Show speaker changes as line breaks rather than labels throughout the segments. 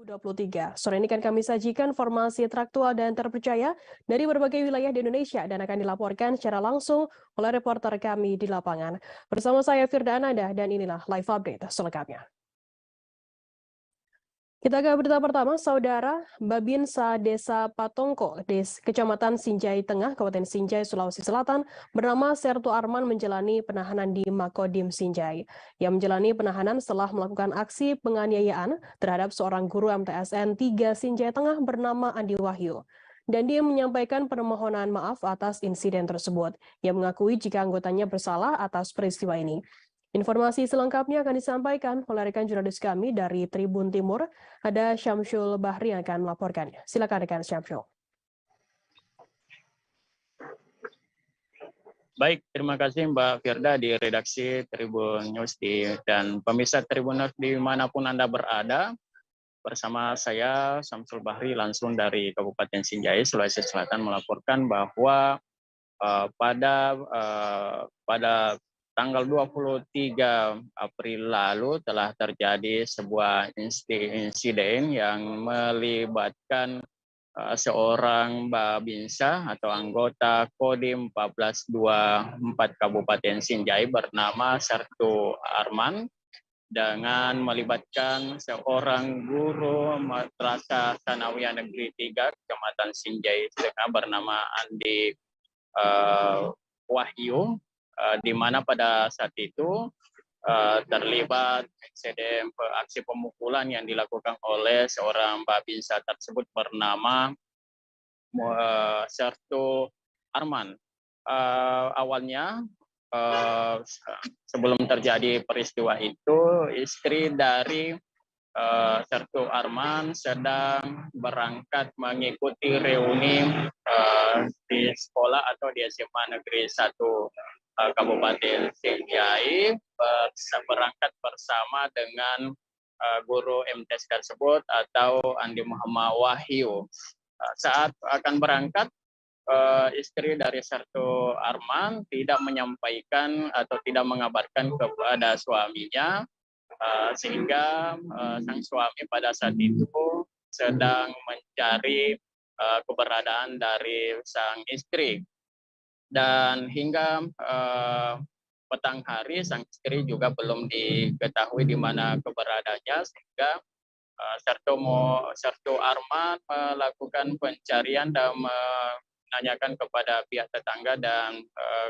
2023. Sore ini kan kami sajikan informasi teraktual dan terpercaya dari berbagai wilayah di Indonesia dan akan dilaporkan secara langsung oleh reporter kami di lapangan. Bersama saya Firda Ananda dan inilah live update selengkapnya. Kita ke berita pertama, Saudara. Babinsa Desa Patongko, Kecamatan Sinjai Tengah, Kabupaten Sinjai, Sulawesi Selatan, bernama Sertu Arman menjalani penahanan di Makodim Sinjai. Ia menjalani penahanan setelah melakukan aksi penganiayaan terhadap seorang guru MTSN 3 Sinjai Tengah bernama Andi Wahyu. Dan dia menyampaikan permohonan maaf atas insiden tersebut. Ia mengakui jika anggotanya bersalah atas peristiwa ini. Informasi selengkapnya akan disampaikan oleh rekan jurnalis kami dari Tribun Timur. Ada Syamsul Bahri yang akan melaporkannya. Silakan rekan Syamsul.
Baik, terima kasih Mbak Firda di redaksi Tribun News dan pemirsa Tribun News dimanapun Anda berada. Bersama saya Syamsul Bahri langsung dari Kabupaten Sinjai, Sulawesi Selatan melaporkan bahwa pada tanggal 23 April lalu telah terjadi sebuah insiden yang melibatkan seorang Babinsa atau anggota Kodim 1424 Kabupaten Sinjai bernama Sertu Arman dengan melibatkan seorang guru Madrasah Tsanawiyah Negeri 3 Kecamatan Sinjai Tengah bernama Andi Wahyu, di mana pada saat itu terlibat insiden aksi pemukulan yang dilakukan oleh seorang Babinsa tersebut bernama Sertu Arman. Awalnya sebelum terjadi peristiwa itu, istri dari Sertu Arman sedang berangkat mengikuti reuni di sekolah atau di SMA Negeri 1 Kabupaten Sinjai, berangkat bersama dengan guru MTS tersebut atau Andi Muhammad Wahyu. Saat akan berangkat, istri dari Sertu Arman tidak menyampaikan atau tidak mengabarkan kepada suaminya, sehingga sang suami pada saat itu sedang mencari keberadaan dari sang istri. Dan hingga petang hari sang istri juga belum diketahui di mana keberadaannya, sehingga Sertu Arman melakukan pencarian dan menanyakan kepada pihak tetangga dan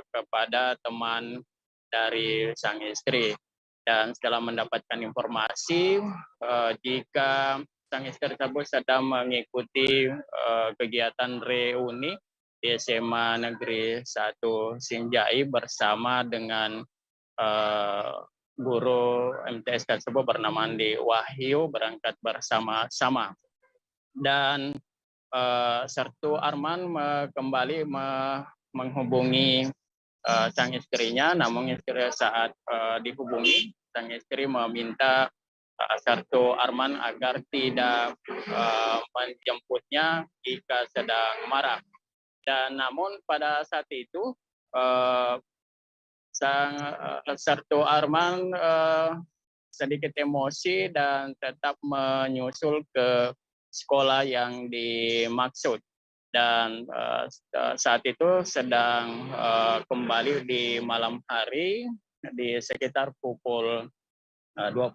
kepada teman dari sang istri. Dan setelah mendapatkan informasi jika sang istri tersebut sedang mengikuti kegiatan reuni di SMA Negeri 1 Sinjai bersama dengan guru MTS tersebut bernama Andi Wahyu berangkat bersama-sama. Dan Sertu Arman kembali menghubungi sang istrinya, namun istri saat dihubungi, sang istri meminta Sertu Arman agar tidak menjemputnya jika sedang marah. Dan namun pada saat itu sang Sertu Arman sedikit emosi dan tetap menyusul ke sekolah yang dimaksud. Dan saat itu sedang kembali di malam hari di sekitar pukul 21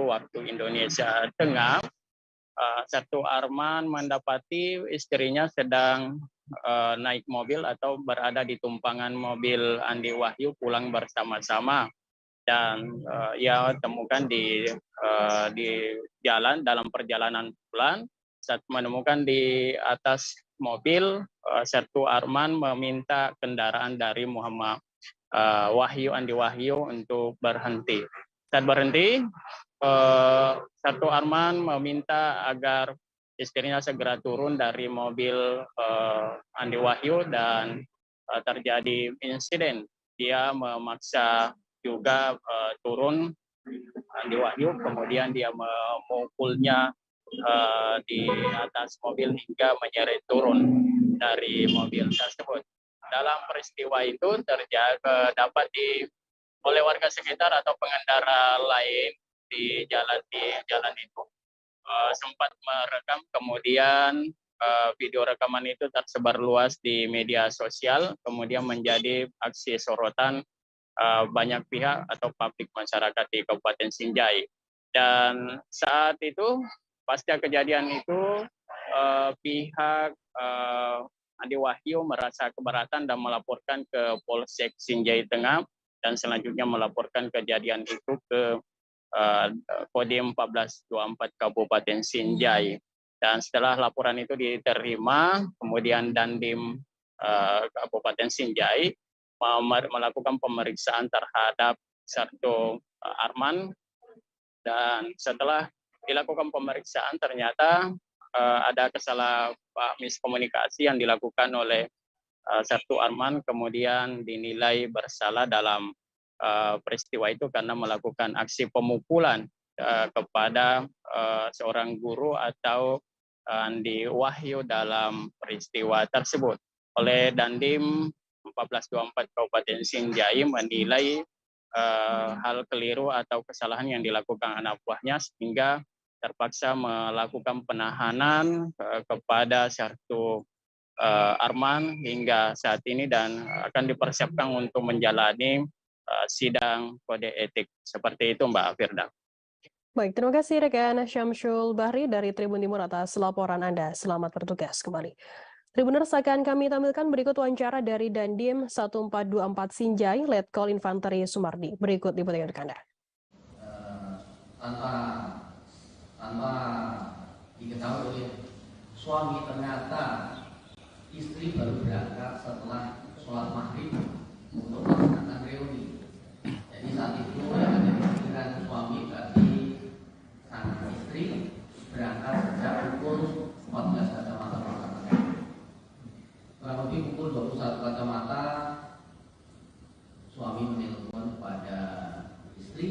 waktu Indonesia Tengah. Sertu Arman mendapati istrinya sedang naik mobil atau berada di tumpangan mobil Andi Wahyu pulang bersama-sama. Dan ia temukan di jalan dalam perjalanan pulang. Saat menemukan di atas mobil, Sertu Arman meminta kendaraan dari Muhammad Andi Wahyu untuk berhenti. Saat berhenti, Sertu Arman meminta agar istrinya segera turun dari mobil Andi Wahyu dan terjadi insiden. Dia memaksa juga turun Andi Wahyu, kemudian dia memukulnya di atas mobil hingga menyeret turun dari mobil tersebut. Dalam peristiwa itu dapat oleh warga sekitar atau pengendara lain di jalan itu sempat merekam, kemudian video rekaman itu tersebar luas di media sosial, kemudian menjadi aksi sorotan banyak pihak atau publik masyarakat di Kabupaten Sinjai. Dan saat itu, pasca kejadian itu, pihak Adi Wahyu merasa keberatan dan melaporkan ke Polsek Sinjai Tengah, dan selanjutnya melaporkan kejadian itu ke Kodim 1424 Kabupaten Sinjai. Dan setelah laporan itu diterima, kemudian Dandim Kabupaten Sinjai melakukan pemeriksaan terhadap Sarto Arman, dan setelah dilakukan pemeriksaan ternyata ada miskomunikasi yang dilakukan oleh Sarto Arman, kemudian dinilai bersalah dalam peristiwa itu karena melakukan aksi pemukulan kepada seorang guru atau Andi Wahyu dalam peristiwa tersebut. Oleh Dandim 1424 Kabupaten Sinjai menilai hal keliru atau kesalahan yang dilakukan anak buahnya, sehingga terpaksa melakukan penahanan kepada Sarto Arman hingga saat ini, dan akan dipersiapkan untuk menjalani sidang kode etik. Seperti itu, Mbak Firda.
Baik, terima kasih rekan Syamsul Bahri dari Tribun Timur atas laporan Anda. Selamat bertugas kembali. Tribuners, akan kami tampilkan berikut wawancara dari Dandim 1424 Sinjai, Letkol Infanteri Sumardi. Berikut liputan untuk Anda.
Tanpa diketahui suami, ternyata istri baru berangkat setelah sholat maghrib untuk melaksanakan reuni. Jadi saat itu yang ada di pikiran suami bagi sang istri berangkat sejak pukul 14 kacamata melaksanakan. Kurang lebih pukul 21 kacamata suami menelpon kepada istri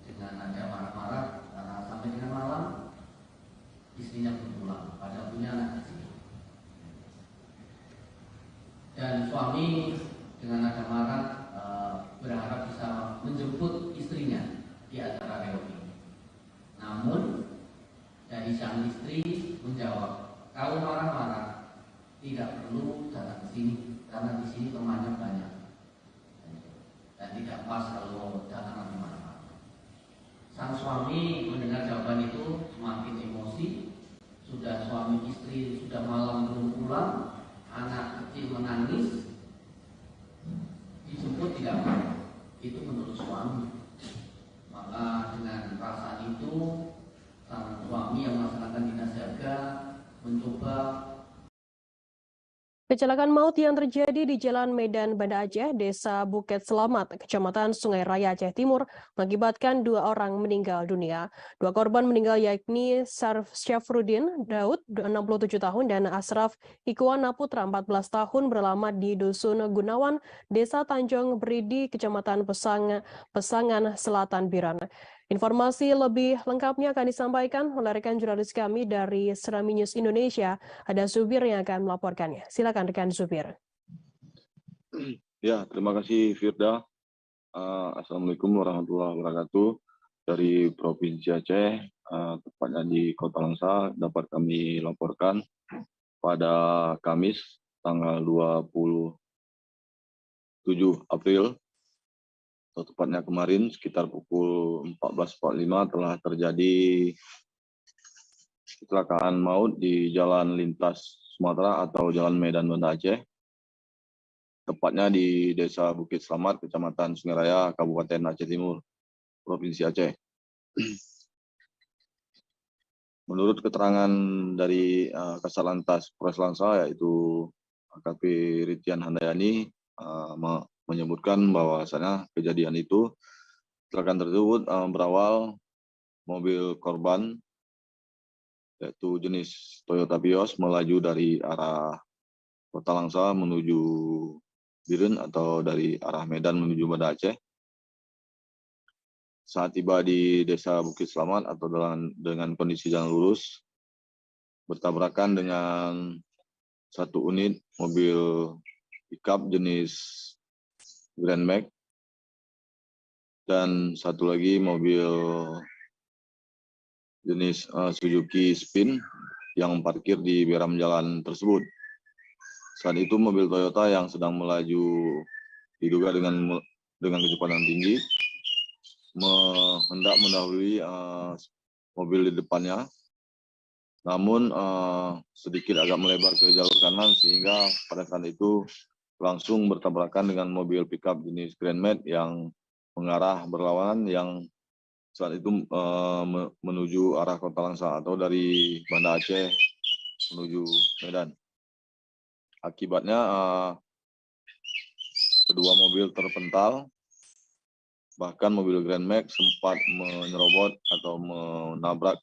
dengan nada marah-marah karena sampai dengan malam istrinya belum pulang, padahal punya anak kecil. Dan suami dengan nada marah berharap bisa menjemput istrinya di acara reuni. Namun dari sang istri menjawab, kalau marah-marah tidak perlu datang ke sini karena di sini temannya banyak dan tidak pas kalau datang nanti marah-marah. Sang suami mendengar jawaban itu semakin emosi. Sudah suami istri sudah malam belum pulang, anak kecil menangis, dijemput tidak mau. Itu menurut suami. Maka dengan perasaan itu sang suami yang melaksanakan dinas jaga mencoba.
Kecelakaan maut yang terjadi di Jalan Medan Banda Aceh, Desa Bukit Selamat, Kecamatan Sungai Raya, Aceh Timur, mengakibatkan 2 orang meninggal dunia. 2 korban meninggal yakni Syafruddin Daud, 67 tahun, dan Asraf Ikwana Putra, 14 tahun, beralamat di Dusun Gunawan, Desa Tanjung Beridi, Kecamatan Pesangan Selatan, Biran. Informasi lebih lengkapnya akan disampaikan oleh rekan jurnalis kami dari Serami News Indonesia. Ada Zubir yang akan melaporkannya. Silakan rekan Zubir.
Ya, terima kasih Firda. Assalamualaikum warahmatullahi wabarakatuh. Dari Provinsi Aceh, tepatnya di Kota Langsa, dapat kami laporkan pada Kamis tanggal 27 April, atau tepatnya kemarin sekitar pukul 14.45 telah terjadi kecelakaan maut di Jalan Lintas Sumatera atau Jalan Medan Banda Aceh, tepatnya di Desa Bukit Selamat, Kecamatan Sungai Raya, Kabupaten Aceh Timur, Provinsi Aceh. Menurut keterangan dari Kasat Lantas Polres Langsa, yaitu AKP Ritian Handayani, menyebutkan bahwasanya kejadian itu, kecelakaan tersebut berawal mobil korban, yaitu jenis Toyota Vios, melaju dari arah Kota Langsa menuju Biren atau dari arah Medan menuju Banda Aceh. Saat tiba di Desa Bukit Selamat atau dengan kondisi jalan lurus, bertabrakan dengan satu unit mobil pickup jenis Grand Max dan satu lagi mobil jenis Suzuki Spin yang parkir di beram jalan tersebut. Saat itu mobil Toyota yang sedang melaju diduga dengan kecepatan tinggi hendak mendahului mobil di depannya, namun sedikit agak melebar ke jalur kanan sehingga pada saat itu langsung bertabrakan dengan mobil pickup jenis Grand Max yang mengarah berlawanan yang saat itu menuju arah Kota Langsa atau dari Banda Aceh menuju Medan. Akibatnya kedua mobil terpental, bahkan mobil Grand Max sempat menyerobot atau menabrak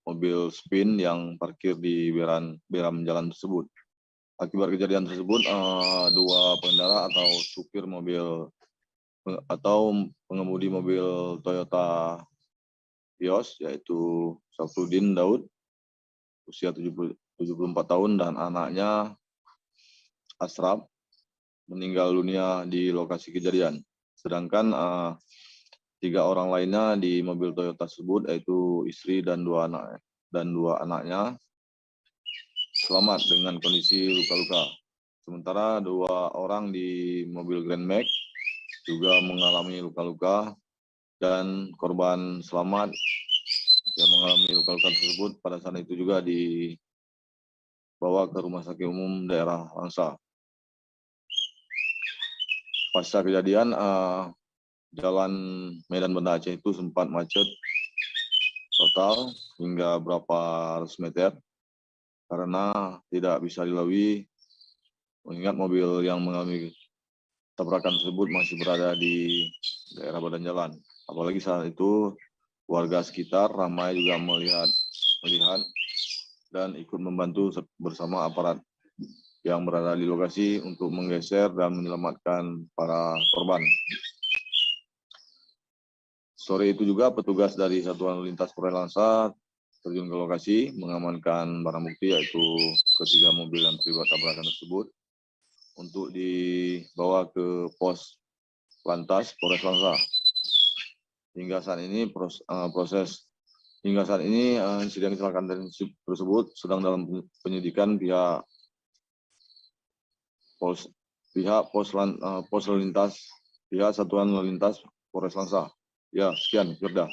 mobil Spin yang parkir di beram jalan tersebut. Akibat kejadian tersebut, dua pengendara atau supir mobil atau pengemudi mobil Toyota Vios yaitu Safruddin Daud usia 74 tahun dan anaknya Asraf meninggal dunia di lokasi kejadian. Sedangkan 3 orang lainnya di mobil Toyota tersebut yaitu istri dan dua anaknya selamat dengan kondisi luka-luka. Sementara 2 orang di mobil Grand Max juga mengalami luka-luka dan korban selamat yang mengalami luka-luka tersebut pada saat itu juga dibawa ke Rumah Sakit Umum Daerah Langsa. Pasca kejadian, jalan Medan Banda Aceh itu sempat macet total hingga berapa ratus meter karena tidak bisa dilalui mengingat mobil yang mengalami tabrakan tersebut masih berada di daerah badan jalan. Apalagi saat itu warga sekitar ramai juga melihat dan ikut membantu bersama aparat yang berada di lokasi untuk menggeser dan menyelamatkan para korban. Sore itu juga petugas dari Satuan Lintas Polres Langsa terjun ke lokasi mengamankan barang bukti yaitu ketiga mobil yang terlibat tabrakan tersebut untuk dibawa ke pos Lantas Polres Langsa. Hingga saat ini insiden kecelakaan tersebut sedang dalam penyidikan pihak Satuan Lalu Lintas Polres Langsa. Ya, sekian, Firda.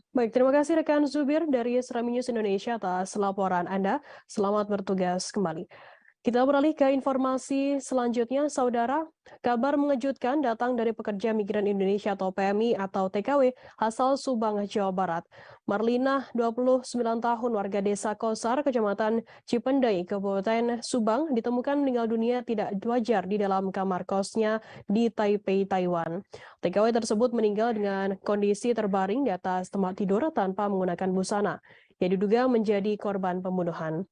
Baik, terima kasih rekan Zubir dari Serambi News Indonesia atas laporan Anda. Selamat bertugas kembali. Kita beralih ke informasi selanjutnya, Saudara. Kabar mengejutkan datang dari pekerja migran Indonesia atau PMI atau TKW asal Subang, Jawa Barat. Marlina, 29 tahun, warga desa Kosar, Kecamatan Cipendei, Kabupaten Subang, ditemukan meninggal dunia tidak wajar di dalam kamar kosnya di Taipei, Taiwan. TKW tersebut meninggal dengan kondisi terbaring di atas tempat tidur tanpa menggunakan busana. Ia diduga menjadi korban pembunuhan.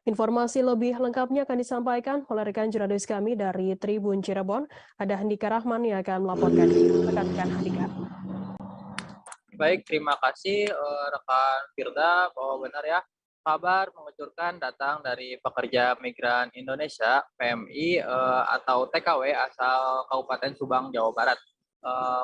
Informasi lebih lengkapnya akan disampaikan oleh rekan jurnalis kami dari Tribun Cirebon. Ada Handika Rahman yang akan melaporkan. Rekan Handika.
Baik, terima kasih rekan Firda bahwa benar ya kabar mengejutkan datang dari pekerja migran Indonesia PMI atau TKW asal Kabupaten Subang, Jawa Barat.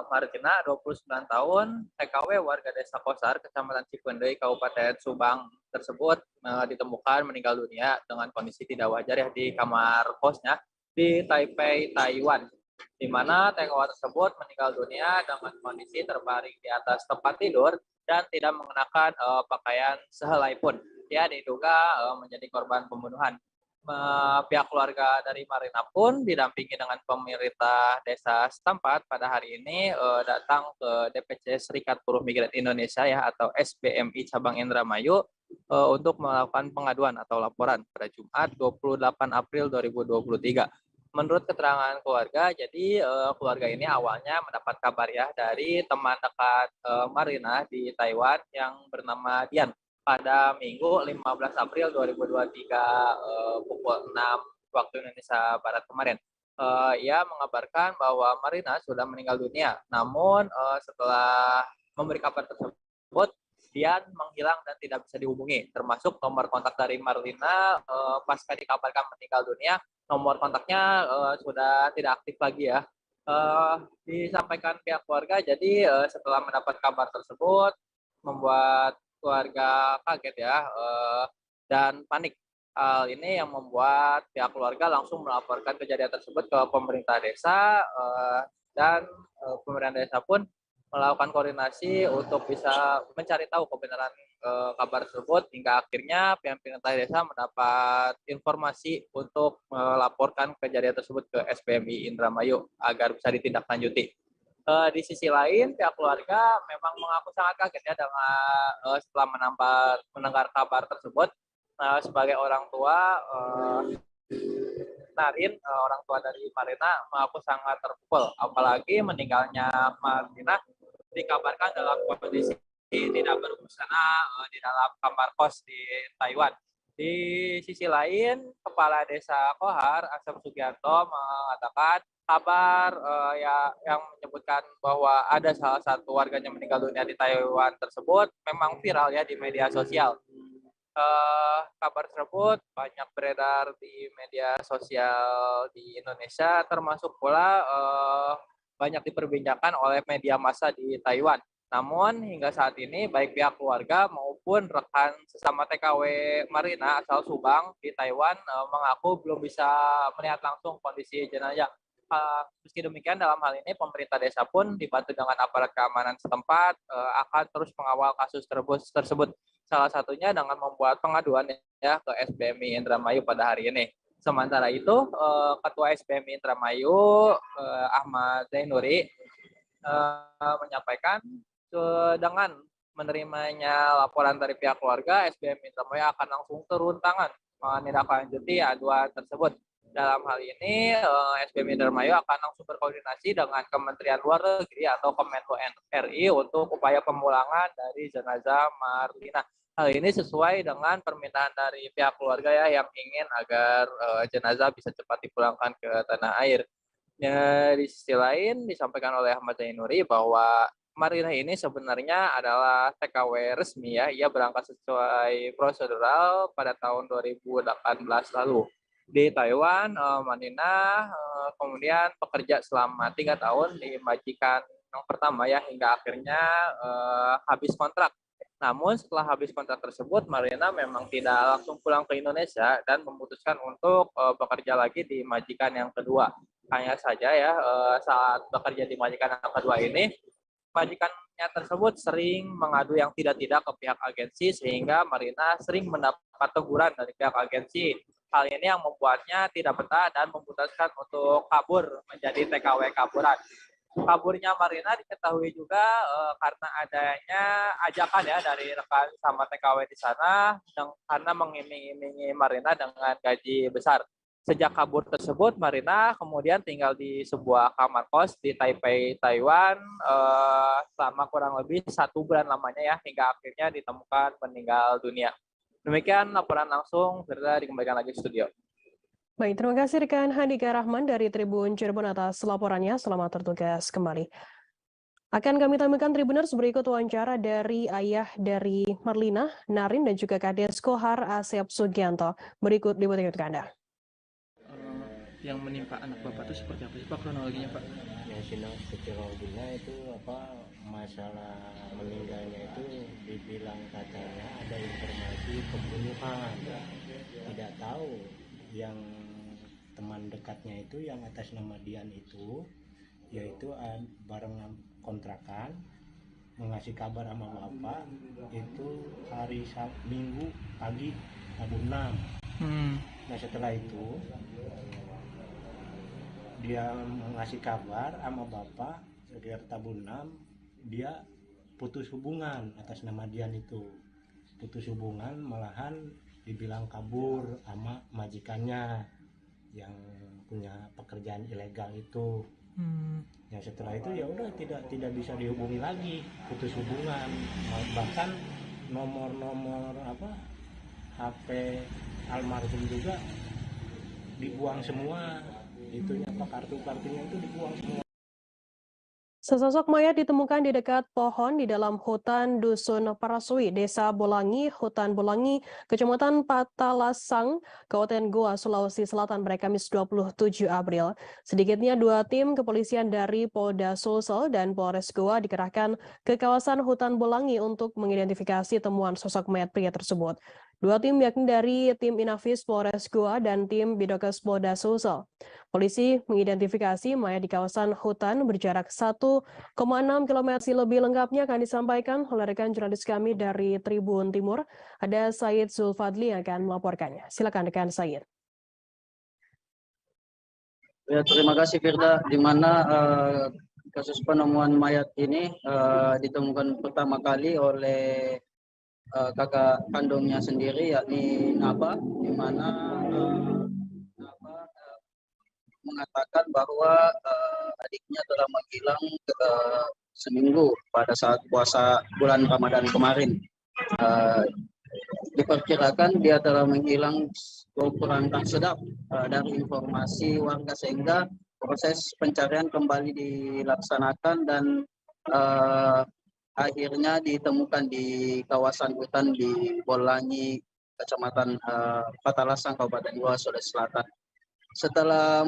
Margina, 29 tahun, TKW warga desa Kosar, Kecamatan Cipendei, Kabupaten Subang tersebut ditemukan meninggal dunia dengan kondisi tidak wajar ya di kamar kosnya di Taipei, Taiwan, di mana TKW tersebut meninggal dunia dengan kondisi terbaring di atas tempat tidur dan tidak mengenakan pakaian sehelai pun. Dia diduga menjadi korban pembunuhan. Pihak keluarga dari Marlina pun didampingi dengan pemerintah desa setempat pada hari ini datang ke DPC Serikat Buruh Migran Indonesia ya atau SBMI Cabang Indramayu untuk melakukan pengaduan atau laporan pada Jumat 28 April 2023. Menurut keterangan keluarga, jadi keluarga ini awalnya mendapat kabar ya dari teman dekat Marlina di Taiwan yang bernama Dian. Pada Minggu 15 April 2023 pukul 6 waktu Indonesia Barat kemarin. Ia mengabarkan bahwa Marlina sudah meninggal dunia. Namun setelah memberi kabar tersebut, Dian menghilang dan tidak bisa dihubungi. Termasuk nomor kontak dari Marlina pasca dikabarkan meninggal dunia, nomor kontaknya sudah tidak aktif lagi ya. Disampaikan pihak keluarga, jadi setelah mendapat kabar tersebut, membuat keluarga kaget ya dan panik. Hal ini yang membuat pihak keluarga langsung melaporkan kejadian tersebut ke pemerintah desa dan pemerintah desa pun melakukan koordinasi untuk bisa mencari tahu kebenaran kabar tersebut hingga akhirnya pihak pemerintah desa mendapat informasi untuk melaporkan kejadian tersebut ke SPMI Indramayu agar bisa ditindaklanjuti. Di sisi lain, pihak keluarga memang mengaku sangat kaget ya dengan setelah mendengar kabar tersebut. Sebagai orang tua, Narin, orang tua dari Marina, mengaku sangat terpukul. Apalagi meninggalnya Marina dikabarkan dalam kondisi tidak berbusana di dalam kamar kos di Taiwan. Di sisi lain, Kepala Desa Kohar, Asep Sugianto, mengatakan kabar yang menyebutkan bahwa ada salah satu warganya meninggal dunia di Taiwan tersebut memang viral ya di media sosial. Kabar tersebut banyak beredar di media sosial di Indonesia, termasuk pula banyak diperbincangkan oleh media massa di Taiwan. Namun hingga saat ini baik pihak keluarga maupun rekan sesama TKW Marina asal Subang di Taiwan mengaku belum bisa melihat langsung kondisi jenazah. Meski demikian dalam hal ini pemerintah desa pun dibantu dengan aparat keamanan setempat akan terus mengawal kasus tersebut. Salah satunya dengan membuat pengaduan ya ke SPMI Indramayu pada hari ini. Sementara itu, Ketua SPMI Indramayu Ahmad Zainuri menyampaikan dengan menerimanya laporan dari pihak keluarga, SPMI Indramayu akan langsung turun tangan menindaklanjuti aduan tersebut. Dalam hal ini, SPMI Indramayu akan langsung berkoordinasi dengan Kementerian Luar Negeri atau Kemenlu RI untuk upaya pemulangan dari jenazah Marlina. Hal ini sesuai dengan permintaan dari pihak keluarga ya yang ingin agar jenazah bisa cepat dipulangkan ke tanah air. Ya, di sisi lain disampaikan oleh Ahmad Zainuri bahwa Marina ini sebenarnya adalah TKW resmi ya. Ia berangkat sesuai prosedural pada tahun 2018 lalu. Di Taiwan, Marina kemudian bekerja selama 3 tahun di majikan yang pertama ya hingga akhirnya habis kontrak. Namun setelah habis kontrak tersebut, Marina memang tidak langsung pulang ke Indonesia dan memutuskan untuk bekerja lagi di majikan yang kedua. Hanya saja ya saat bekerja di majikan yang kedua ini, majikannya tersebut sering mengadu yang tidak-tidak ke pihak agensi sehingga Marina sering mendapat teguran dari pihak agensi. Hal ini yang membuatnya tidak betah dan memutuskan untuk kabur menjadi TKW kaburan. Kaburnya Marina diketahui juga karena adanya ajakan ya dari rekan sama TKW di sana karena mengiming-imingi Marina dengan gaji besar. Sejak kabur tersebut, Marina kemudian tinggal di sebuah kamar kos di Taipei, Taiwan selama kurang lebih 1 bulan lamanya ya hingga akhirnya ditemukan meninggal dunia. Demikian laporan langsung, Firda dikembalikan lagi ke studio.
Baik, terima kasih rekan Handika Rahman dari Tribun Cirebon atas laporannya. Selamat bertugas kembali. Akan kami tampilkan Tribuners berikut wawancara dari ayah dari Marlina, Narin, dan juga Kades Kohar Asep Sugianto. Berikut liputan untuk Anda.
Yang menimpa anak Bapak itu seperti apa sih Pak kronologinya Pak?
Yang sidang kronologinya itu masalah meninggalnya itu dibilang katanya ada informasi pembunuhan. Tidak tahu yang teman dekatnya itu yang atas nama Dian itu yaitu bareng kontrakan mengasih kabar sama bapak itu hari Minggu pagi Rabu 6. Nah setelah itu dia mengasih kabar sama bapak di Rabu 6 dia putus hubungan atas nama Dian itu, putus hubungan malahan dibilang kabur sama majikannya yang punya pekerjaan ilegal itu. Ya setelah itu ya udah tidak bisa dihubungi lagi, putus hubungan. Bahkan nomor HP almarhum juga dibuang semua. Itunya kartu-kartunya itu dibuang semua.
Sesosok mayat ditemukan di dekat pohon di dalam hutan Dusun Parasui, Desa Bolangi, Hutan Bolangi, Kecamatan Patalasang, Kabupaten Goa, Sulawesi Selatan pada Kamis 27 April. Sedikitnya 2 tim kepolisian dari Polda Sulsel dan Polres Goa dikerahkan ke kawasan hutan Bolangi untuk mengidentifikasi temuan sosok mayat pria tersebut. 2 tim yakni dari tim Inafis Polres Goa dan tim Bidokes Polda Sulsel. Polisi mengidentifikasi mayat di kawasan hutan berjarak 1,6 km. Lebih lengkapnya akan disampaikan oleh rekan jurnalis kami dari Tribun Timur. Ada Said Zulfadli yang akan melaporkannya. Silakan rekan Said.
Ya, terima kasih Firda, di mana kasus penemuan mayat ini ditemukan pertama kali oleh kakak kandungnya sendiri, yakni Naba, di mana Naba mengatakan bahwa adiknya telah menghilang seminggu pada saat puasa bulan Ramadan kemarin. Diperkirakan dia telah menghilang kurang tak sedap dari informasi warga, sehingga proses pencarian kembali dilaksanakan dan akhirnya ditemukan di kawasan hutan di Bolangi, Kecamatan Patalasang, Kabupaten Goa, Sulawesi Selatan. Setelah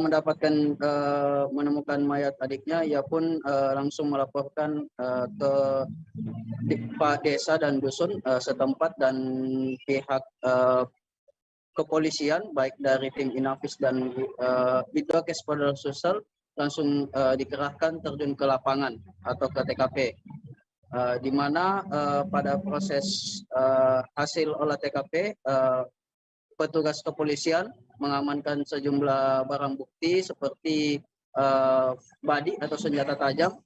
menemukan mayat adiknya, ia pun langsung melaporkan ke Pak Desa dan Dusun setempat, dan pihak kepolisian baik dari tim Inafis dan Bidokes Polda Sulsel langsung dikerahkan terjun ke lapangan atau ke TKP. Di mana pada proses hasil olah TKP, petugas kepolisian mengamankan sejumlah barang bukti seperti badi atau senjata tajam,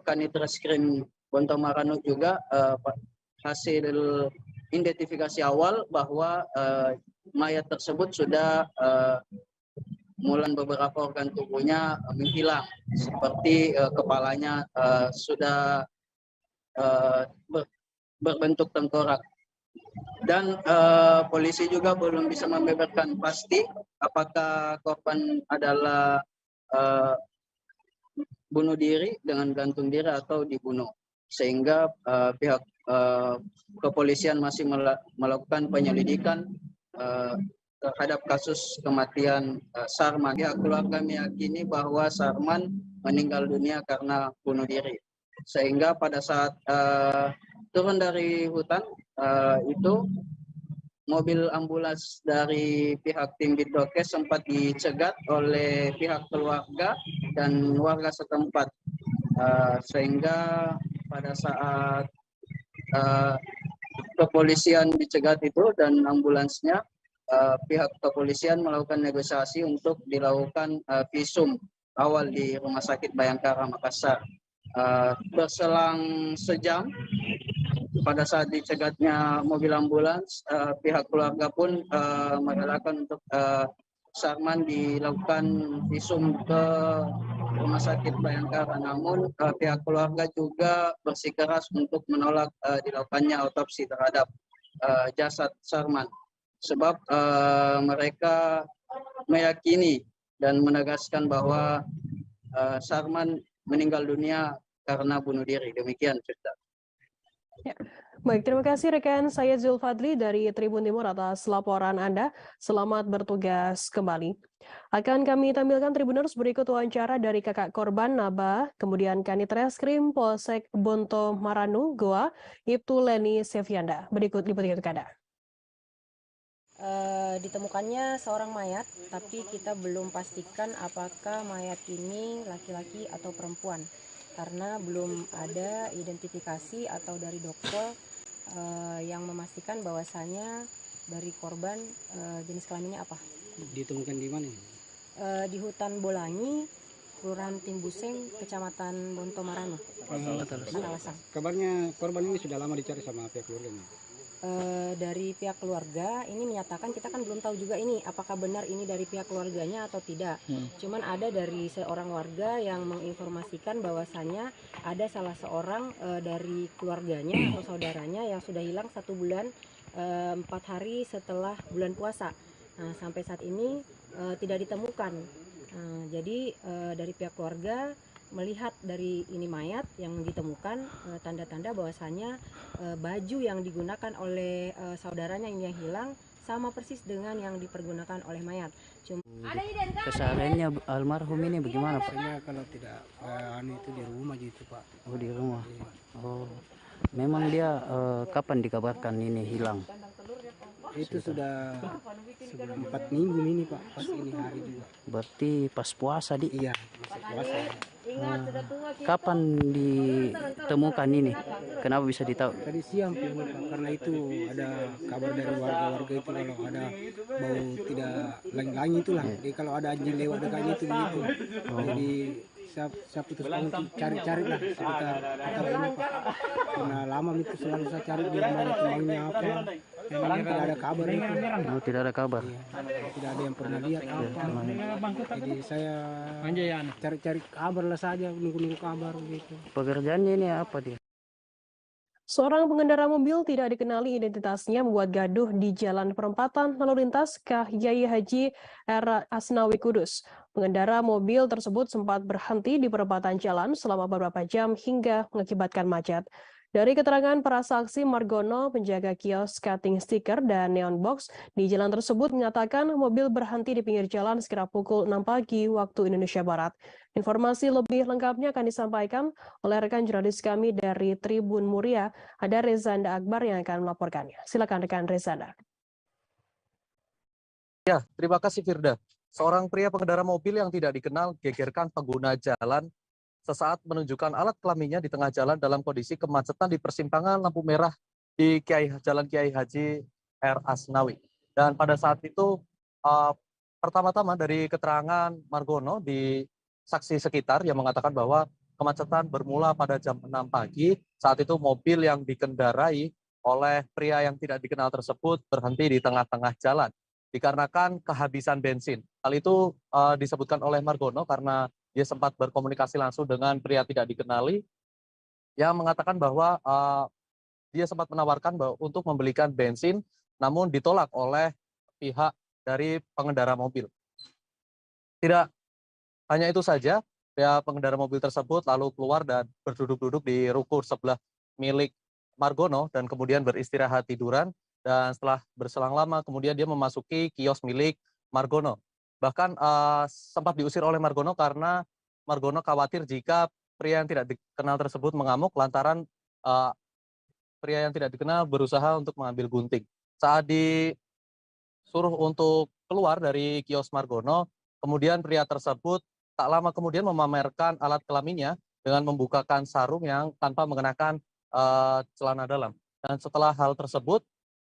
Kanit Reskrim Bonto Marano juga hasil identifikasi awal bahwa mayat tersebut sudah mulai beberapa organ tubuhnya menghilang, seperti kepalanya sudah berbentuk tengkorak. Dan polisi juga belum bisa membeberkan pasti apakah korban adalah bunuh diri dengan gantung diri atau dibunuh, sehingga pihak kepolisian masih melakukan penyelidikan terhadap kasus kematian Sarman. Pihak keluarga meyakini bahwa Sarman meninggal dunia karena bunuh diri, sehingga pada saat turun dari hutan itu mobil ambulans dari pihak tim Bidokes sempat dicegat oleh pihak keluarga dan warga setempat, sehingga pada saat kepolisian dicegat itu dan ambulansnya, pihak kepolisian melakukan negosiasi untuk dilakukan visum awal di Rumah Sakit Bayangkara Makassar. Berselang sejam pada saat dicegatnya mobil ambulans, pihak keluarga pun merelakan untuk Sarman dilakukan visum ke Rumah Sakit Bayangkara. Namun pihak keluarga juga bersikeras untuk menolak dilakukannya otopsi terhadap jasad Sarman, sebab mereka meyakini dan menegaskan bahwa Sarman meninggal dunia karena bunuh diri. Demikian cerita.
Ya. Baik, terima kasih rekan saya Zulfadli dari Tribun Timur atas laporan Anda. Selamat bertugas kembali. Akan kami tampilkan Tribuners berikut wawancara dari kakak korban Naba, kemudian Kanit Reskrim Polsek Bonto Maranu, Goa, Ibtu Leni Sevianda. Berikut liputan Anda.
Ditemukannya seorang mayat, tapi kita belum pastikan apakah mayat ini laki-laki atau perempuan, karena belum ada identifikasi atau dari dokter yang memastikan bahwasanya dari korban jenis kelaminnya apa.
Ditemukan di mana?
Di hutan Bolangi, Kelurahan Timbuseng, Kecamatan Bonto Marano, Patalasang.
Kabarnya korban ini sudah lama dicari sama pihak keluarganya.
Dari pihak keluarga ini menyatakan, kita kan belum tahu juga ini apakah benar ini dari pihak keluarganya atau tidak. Cuman ada dari seorang warga yang menginformasikan bahwasannya ada salah seorang dari keluarganya atau saudaranya yang sudah hilang 1 bulan 4 hari setelah bulan puasa. Nah, sampai saat ini tidak ditemukan. Jadi dari pihak keluarga melihat dari ini mayat yang ditemukan, tanda-tanda bahwasannya baju yang digunakan oleh saudaranya ini yang hilang sama persis dengan yang dipergunakan oleh mayat.
Kesehariannya almarhum ini bagaimana, Pak?
Saya kalau tidak itu di rumah gitu, Pak.
Oh, di rumah. Oh, memang dia kapan dikabarkan ini hilang?
Itu sudah 4 minggu ini, Pak. Pas ini hari juga.
Berarti pas puasa, Di?
Iya, pas puasa.
Kapan ditemukan ini? Kenapa bisa ditahu?
Tadi siang, Pak, karena itu ada kabar dari warga-warga itu kalau ada bau tidak langi-langi itulah. Jadi kalau ada anjing lewat dekatnya itu begitu. Jadi saya putus untuk cari-cari lah sekitar ini, Pak. Karena lama itu selalu saya cari di mana temannya apa. Memang tidak ada kabar itu.
Oh, tidak ada kabar.
Iya, tidak ada yang pernah lihat apa. Jadi saya cari-cari kabar lah saja, nunggu-nunggu kabar gitu.
Pekerjaannya ini apa dia?
Seorang pengendara mobil tidak dikenali identitasnya membuat gaduh di jalan perempatan lalu lintas Kyai Haji R. Asnawi Kudus. Pengendara mobil tersebut sempat berhenti di perempatan jalan selama beberapa jam hingga mengakibatkan macet. Dari keterangan para saksi, Margono, penjaga kios cutting stiker dan neon box di jalan tersebut mengatakan mobil berhenti di pinggir jalan sekitar pukul 6 pagi waktu Indonesia Barat. Informasi lebih lengkapnya akan disampaikan oleh rekan jurnalis kami dari Tribun Muria, ada Rezanda Akbar yang akan melaporkannya. Silakan rekan Rezanda.
Ya, terima kasih Firda. Seorang pria pengendara mobil yang tidak dikenal gegerkan pengguna jalan sesaat menunjukkan alat kelaminnya di tengah jalan dalam kondisi kemacetan di persimpangan lampu merah di Jalan Kyai Haji R. Asnawi. Dan pada saat itu pertama-tama dari keterangan Margono di saksi sekitar yang mengatakan bahwa kemacetan bermula pada jam 6 pagi. Saat itu mobil yang dikendarai oleh pria yang tidak dikenal tersebut berhenti di tengah-tengah jalan dikarenakan kehabisan bensin. Hal itu disebutkan oleh Margono karena dia sempat berkomunikasi langsung dengan pria tidak dikenali yang mengatakan bahwa dia sempat menawarkan untuk membelikan bensin, namun ditolak oleh pihak dari pengendara mobil. Tidak hanya itu saja, pihak pengendara mobil tersebut lalu keluar dan berduduk-duduk di ruko sebelah milik Margono dan kemudian beristirahat tiduran, dan setelah berselang lama kemudian dia memasuki kios milik Margono. Bahkan sempat diusir oleh Margono karena Margono khawatir jika pria yang tidak dikenal tersebut mengamuk lantaran pria yang tidak dikenal berusaha untuk mengambil gunting. Saat disuruh untuk keluar dari kios Margono, kemudian pria tersebut tak lama kemudian memamerkan alat kelaminnya dengan membukakan sarung yang tanpa mengenakan celana dalam. Dan setelah hal tersebut,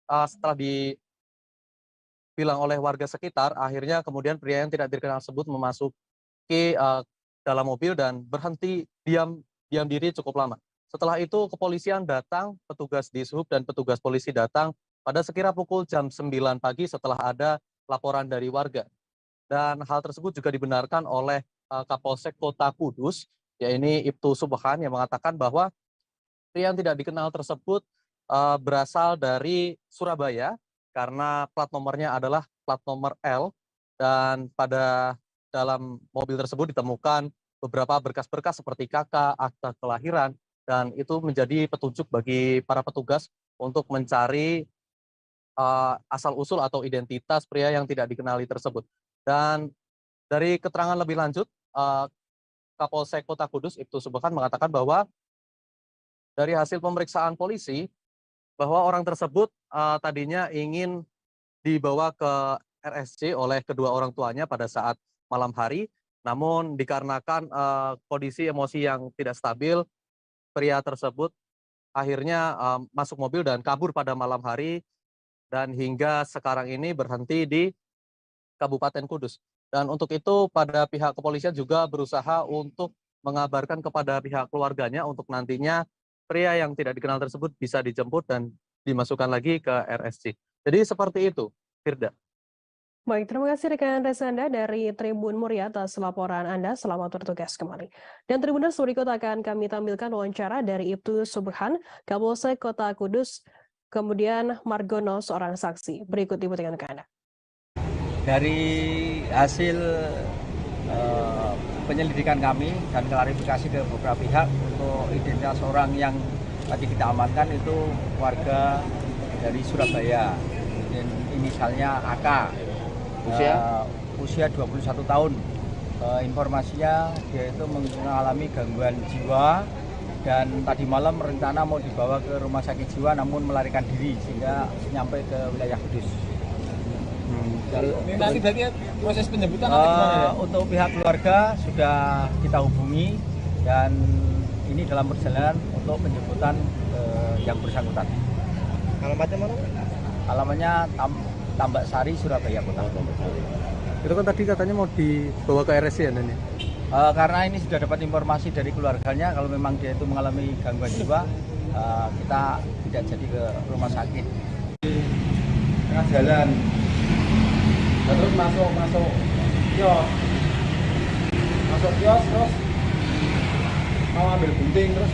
setelah dibilang oleh warga sekitar, akhirnya kemudian pria yang tidak dikenal tersebut memasuki dalam mobil dan berhenti diam diri cukup lama. Setelah itu kepolisian datang, petugas Dishub dan petugas polisi datang pada sekira pukul jam 9 pagi setelah ada laporan dari warga. Dan hal tersebut juga dibenarkan oleh Kapolsek Kota Kudus, yaitu Ibtu Subhan, yang mengatakan bahwa pria yang tidak dikenal tersebut berasal dari Surabaya karena plat nomornya adalah plat nomor L, dan pada dalam mobil tersebut ditemukan beberapa berkas-berkas seperti KK, akta kelahiran, dan itu menjadi petunjuk bagi para petugas untuk mencari asal-usul atau identitas pria yang tidak dikenali tersebut. Dan dari keterangan lebih lanjut, Kapolsek Kota Kudus, Ibtu Subhan, mengatakan bahwa dari hasil pemeriksaan polisi, bahwa orang tersebut tadinya ingin dibawa ke RSC oleh kedua orang tuanya pada saat malam hari, namun dikarenakan kondisi emosi yang tidak stabil, pria tersebut akhirnya masuk mobil dan kabur pada malam hari, dan hingga sekarang ini berhenti di Kabupaten Kudus. Dan untuk itu pada pihak kepolisian juga berusaha untuk mengabarkan kepada pihak keluarganya untuk nantinya pria yang tidak dikenal tersebut bisa dijemput dan dimasukkan lagi ke RSC. Jadi seperti itu, Firda.
Baik, terima kasih rekan Rezanda dari Tribun Muria atas laporan Anda. Selamat bertugas kembali. Dan Tribuners berikut akan kami tampilkan wawancara dari Ibtu Subhan, Kapolsek Kota Kudus, kemudian Margono, seorang saksi. Berikut liputan untuk Anda.
Dari hasil penyelidikan kami dan klarifikasi ke beberapa pihak untuk identitas orang yang tadi kita amankan itu warga dari Surabaya, inisialnya AK, usia 21 tahun. Informasinya dia itu mengalami gangguan jiwa dan tadi malam rencana mau dibawa ke rumah sakit jiwa namun melarikan diri sehingga sampai ke wilayah Kudus.
Ini nanti berarti proses penjemputan nanti gimana ya?
Untuk pihak keluarga sudah kita hubungi dan ini dalam perjalanan untuk penjemputan yang bersangkutan.
Alamatnya mana?
Alamatnya Tambak Sari, Surabaya Kota.
Itu kan tadi katanya mau dibawa ke RSC ya ini?
Karena ini sudah dapat informasi dari keluarganya kalau memang dia itu mengalami gangguan jiwa, kita tidak jadi ke rumah sakit.
Tengah jalan, nah, terus masuk kios, terus mau ambil gunting, terus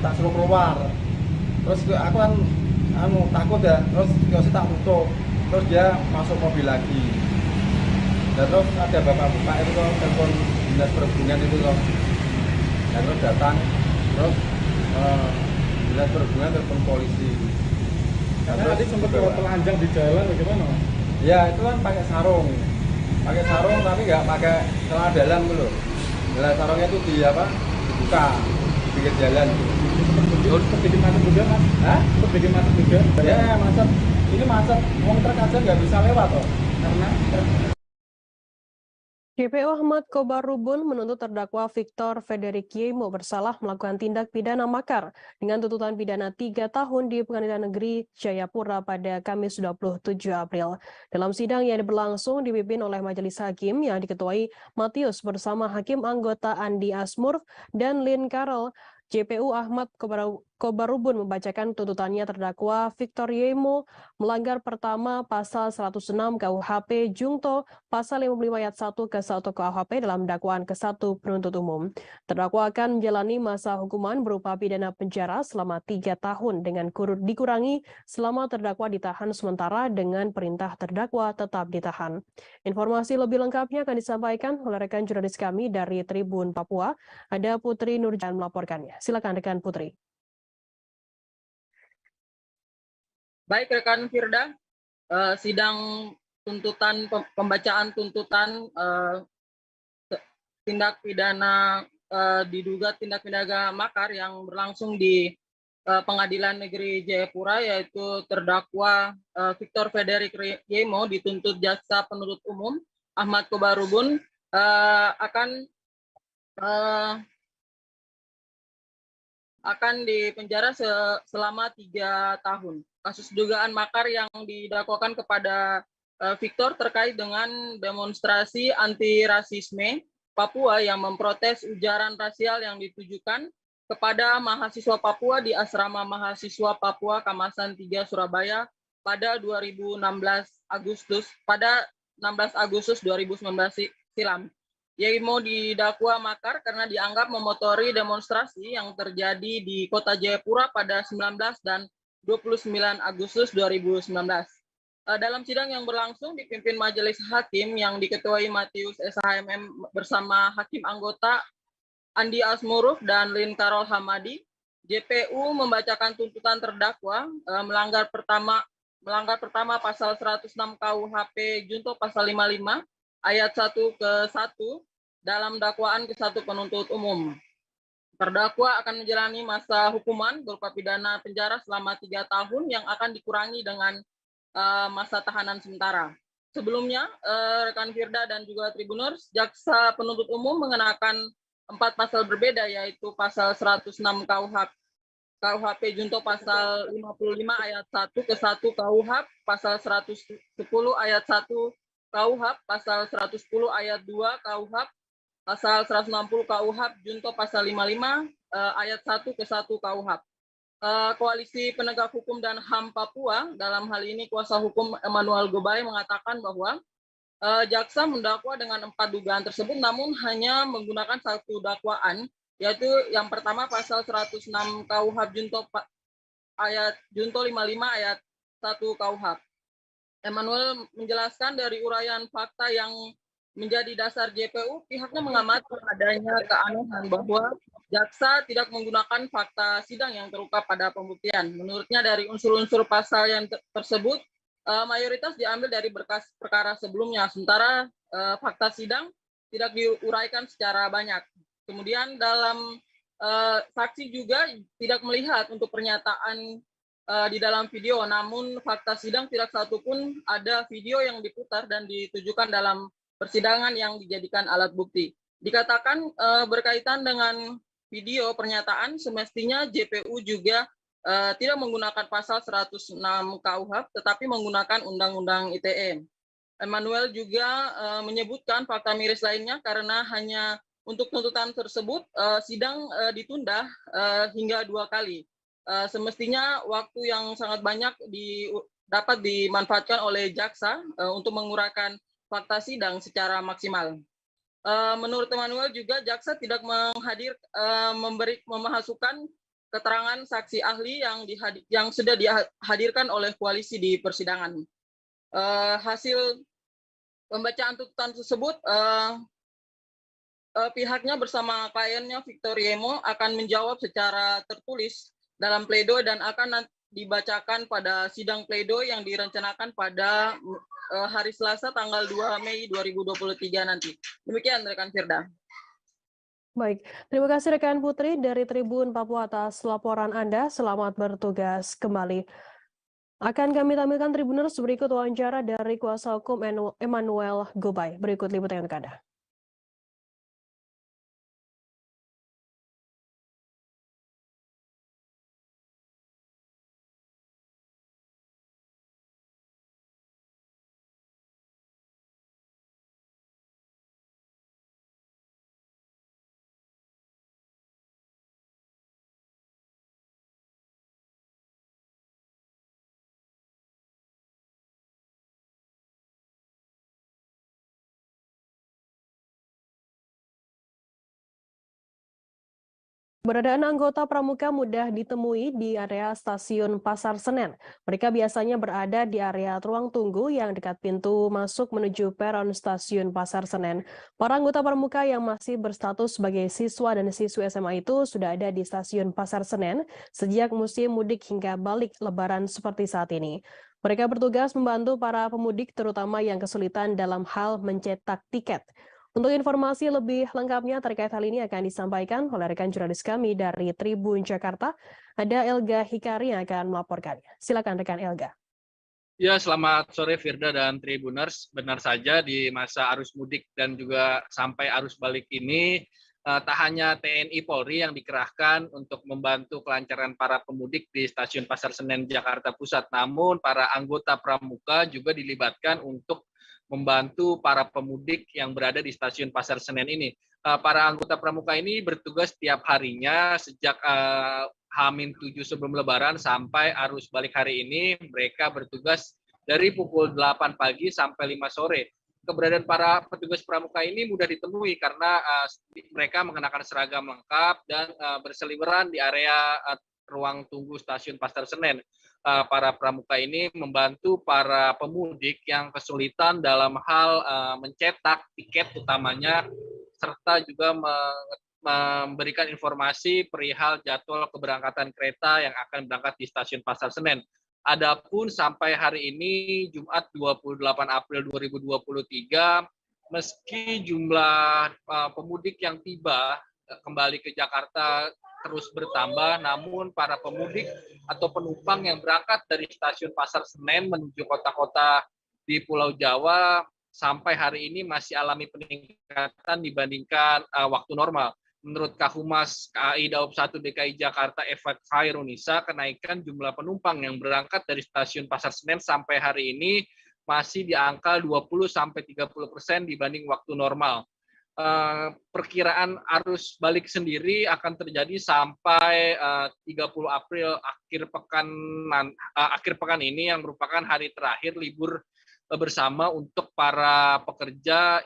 tak suruh keluar, terus aku kan takut ya, terus kiosnya tak tutup. Terus dia masuk mobil lagi. Dan terus ada bapak-bapak itu loh, telepon dinas perhubungan itu loh. Dan terus datang, terus dinas perhubungan telepon polisi. Karena tadi sempat telanjang di jalan bagaimana? Ya itu kan pakai sarung tapi nggak pakai celana dalam gitu loh. Sarungnya itu dibuka di pinggir jalan. Sempat bikin macet juga mas? Hah? Sempat bikin macet juga? Ya macet. Ini macet, uang truk aja nggak bisa lewat toh, karena
JPU Ahmad Kobarubun menuntut terdakwa Victor Frederick Yemo bersalah melakukan tindak pidana makar dengan tuntutan pidana 3 tahun di Pengadilan Negeri Jayapura pada Kamis 27 April. Dalam sidang yang berlangsung dipimpin oleh majelis hakim yang diketuai Matius bersama hakim anggota Andi Asmurf dan Lin Karel, JPU Ahmad Kobarubun membacakan tuntutannya terdakwa Victor Yemo melanggar pertama pasal 106 KUHP Jungto, pasal 55 ayat 1 ke 1 KUHP dalam dakwaan ke-1 penuntut umum. Terdakwa akan menjalani masa hukuman berupa pidana penjara selama 3 tahun dengan dikurangi selama terdakwa ditahan sementara dengan perintah terdakwa tetap ditahan. Informasi lebih lengkapnya akan disampaikan oleh rekan jurnalis kami dari Tribun Papua, ada Putri Nurjan melaporkannya. Silakan rekan Putri.
Baik rekan Firda, sidang tuntutan pembacaan tuntutan tindak pidana diduga tindak pidana makar yang berlangsung di Pengadilan Negeri Jayapura, yaitu terdakwa Victor Frederick Yemo dituntut jaksa penuntut umum Ahmad Kobarubun akan dipenjara selama 3 tahun. Kasus dugaan makar yang didakwakan kepada Victor terkait dengan demonstrasi anti rasisme Papua yang memprotes ujaran rasial yang ditujukan kepada mahasiswa Papua di Asrama Mahasiswa Papua Kamasan 3 Surabaya pada 16 Agustus 2019 silam. Yemo didakwa makar karena dianggap memotori demonstrasi yang terjadi di Kota Jayapura pada 19 dan 29 Agustus 2019. Dalam sidang yang berlangsung dipimpin majelis hakim yang diketuai Matius SHMM bersama hakim anggota Andi Asmuruf dan Lin Karol Hamadi, JPU membacakan tuntutan terdakwa melanggar pertama pasal 106 KUHP Junto pasal 55 ayat 1 ke 1 dalam dakwaan ke-1 penuntut umum. Terdakwa akan menjalani masa hukuman berupa pidana penjara selama 3 tahun yang akan dikurangi dengan masa tahanan sementara. Sebelumnya, rekan Firda dan juga Tribuners, jaksa penuntut umum mengenakan 4 pasal berbeda, yaitu pasal 106 KUHP Junto pasal 55 ayat 1 ke 1 KUHP, pasal 110 ayat 1 KUHP, pasal 110 ayat 2 KUHP, pasal 160 KUHP Junto pasal 55 ayat 1 ke 1 KUHP. Koalisi Penegak Hukum dan HAM Papua, dalam hal ini kuasa hukum Emmanuel Gobay, mengatakan bahwa jaksa mendakwa dengan 4 dugaan tersebut namun hanya menggunakan 1 dakwaan, yaitu yang pertama pasal 106 KUHP Junto 55 ayat 1 KUHP. Emmanuel menjelaskan dari uraian fakta yang menjadi dasar JPU, pihaknya mengamati adanya keanehan bahwa jaksa tidak menggunakan fakta sidang yang terungkap pada pembuktian. Menurutnya dari unsur-unsur pasal yang tersebut, mayoritas diambil dari berkas perkara sebelumnya, sementara fakta sidang tidak diuraikan secara banyak. Kemudian dalam saksi juga tidak melihat untuk pernyataan di dalam video, namun fakta sidang tidak satupun ada video yang diputar dan ditujukan dalam persidangan yang dijadikan alat bukti. Dikatakan berkaitan dengan video pernyataan, semestinya JPU juga tidak menggunakan pasal 106 KUHP, tetapi menggunakan Undang-Undang ITE. Emmanuel juga menyebutkan fakta miris lainnya karena hanya untuk tuntutan tersebut sidang ditunda hingga 2 kali. Semestinya waktu yang sangat banyak dapat dimanfaatkan oleh jaksa untuk menguraikan fakta sidang secara maksimal. Menurut Emmanuel juga jaksa tidak memasukkan keterangan saksi ahli yang sudah dihadirkan oleh koalisi di persidangan. Hasil pembacaan tuntutan tersebut, pihaknya bersama kliennya Victor Yemo akan menjawab secara tertulis dalam pledoi dan akan dibacakan pada sidang pledoi yang direncanakan pada hari Selasa tanggal 2 Mei 2023 nanti. Demikian rekan Firda.
Baik, terima kasih rekan Putri dari Tribun Papua atas laporan Anda. Selamat bertugas kembali. Akan kami tampilkan Tribuners berikut wawancara dari kuasa hukum Emmanuel Gobay. Berikut liputan untuk Anda. Keberadaan anggota pramuka mudah ditemui di area stasiun Pasar Senen. Mereka biasanya berada di area ruang tunggu yang dekat pintu masuk menuju peron stasiun Pasar Senen. Para anggota pramuka yang masih berstatus sebagai siswa dan siswi SMA itu sudah ada di stasiun Pasar Senen sejak musim mudik hingga balik Lebaran seperti saat ini. Mereka bertugas membantu para pemudik terutama yang kesulitan dalam hal mencetak tiket. Untuk informasi lebih lengkapnya terkait hal ini akan disampaikan oleh rekan jurnalis kami dari Tribun Jakarta. Ada Elga Hikari yang akan melaporkannya. Silakan rekan Elga.
Ya, selamat sore Firda dan Tribuners. Benar saja di masa arus mudik dan juga sampai arus balik ini, tak hanya TNI Polri yang dikerahkan untuk membantu kelancaran para pemudik di Stasiun Pasar Senen Jakarta Pusat, namun para anggota pramuka juga dilibatkan untuk membantu para pemudik yang berada di Stasiun Pasar Senen ini. Para anggota pramuka ini bertugas setiap harinya sejak H-7 sebelum Lebaran sampai arus balik hari ini. Mereka bertugas dari pukul 8 pagi sampai 5 sore. Keberadaan para petugas pramuka ini mudah ditemui karena mereka mengenakan seragam lengkap dan berseliweran di area ruang tunggu Stasiun Pasar Senen. Para pramuka ini membantu para pemudik yang kesulitan dalam hal mencetak tiket utamanya, serta juga memberikan informasi perihal jadwal keberangkatan kereta yang akan berangkat di Stasiun Pasar Senen. Adapun sampai hari ini, Jumat 28 April 2023, meski jumlah pemudik yang tiba kembali ke Jakarta terus bertambah, namun para pemudik atau penumpang yang berangkat dari Stasiun Pasar Senen menuju kota-kota di Pulau Jawa sampai hari ini masih alami peningkatan dibandingkan waktu normal. Menurut Kahumas KAI Daob 1 DKI Jakarta Eva Khairunisa, kenaikan jumlah penumpang yang berangkat dari Stasiun Pasar Senen sampai hari ini masih di angka 20-30% dibanding waktu normal. Perkiraan arus balik sendiri akan terjadi sampai 30 April akhir pekan ini yang merupakan hari terakhir libur bersama untuk para pekerja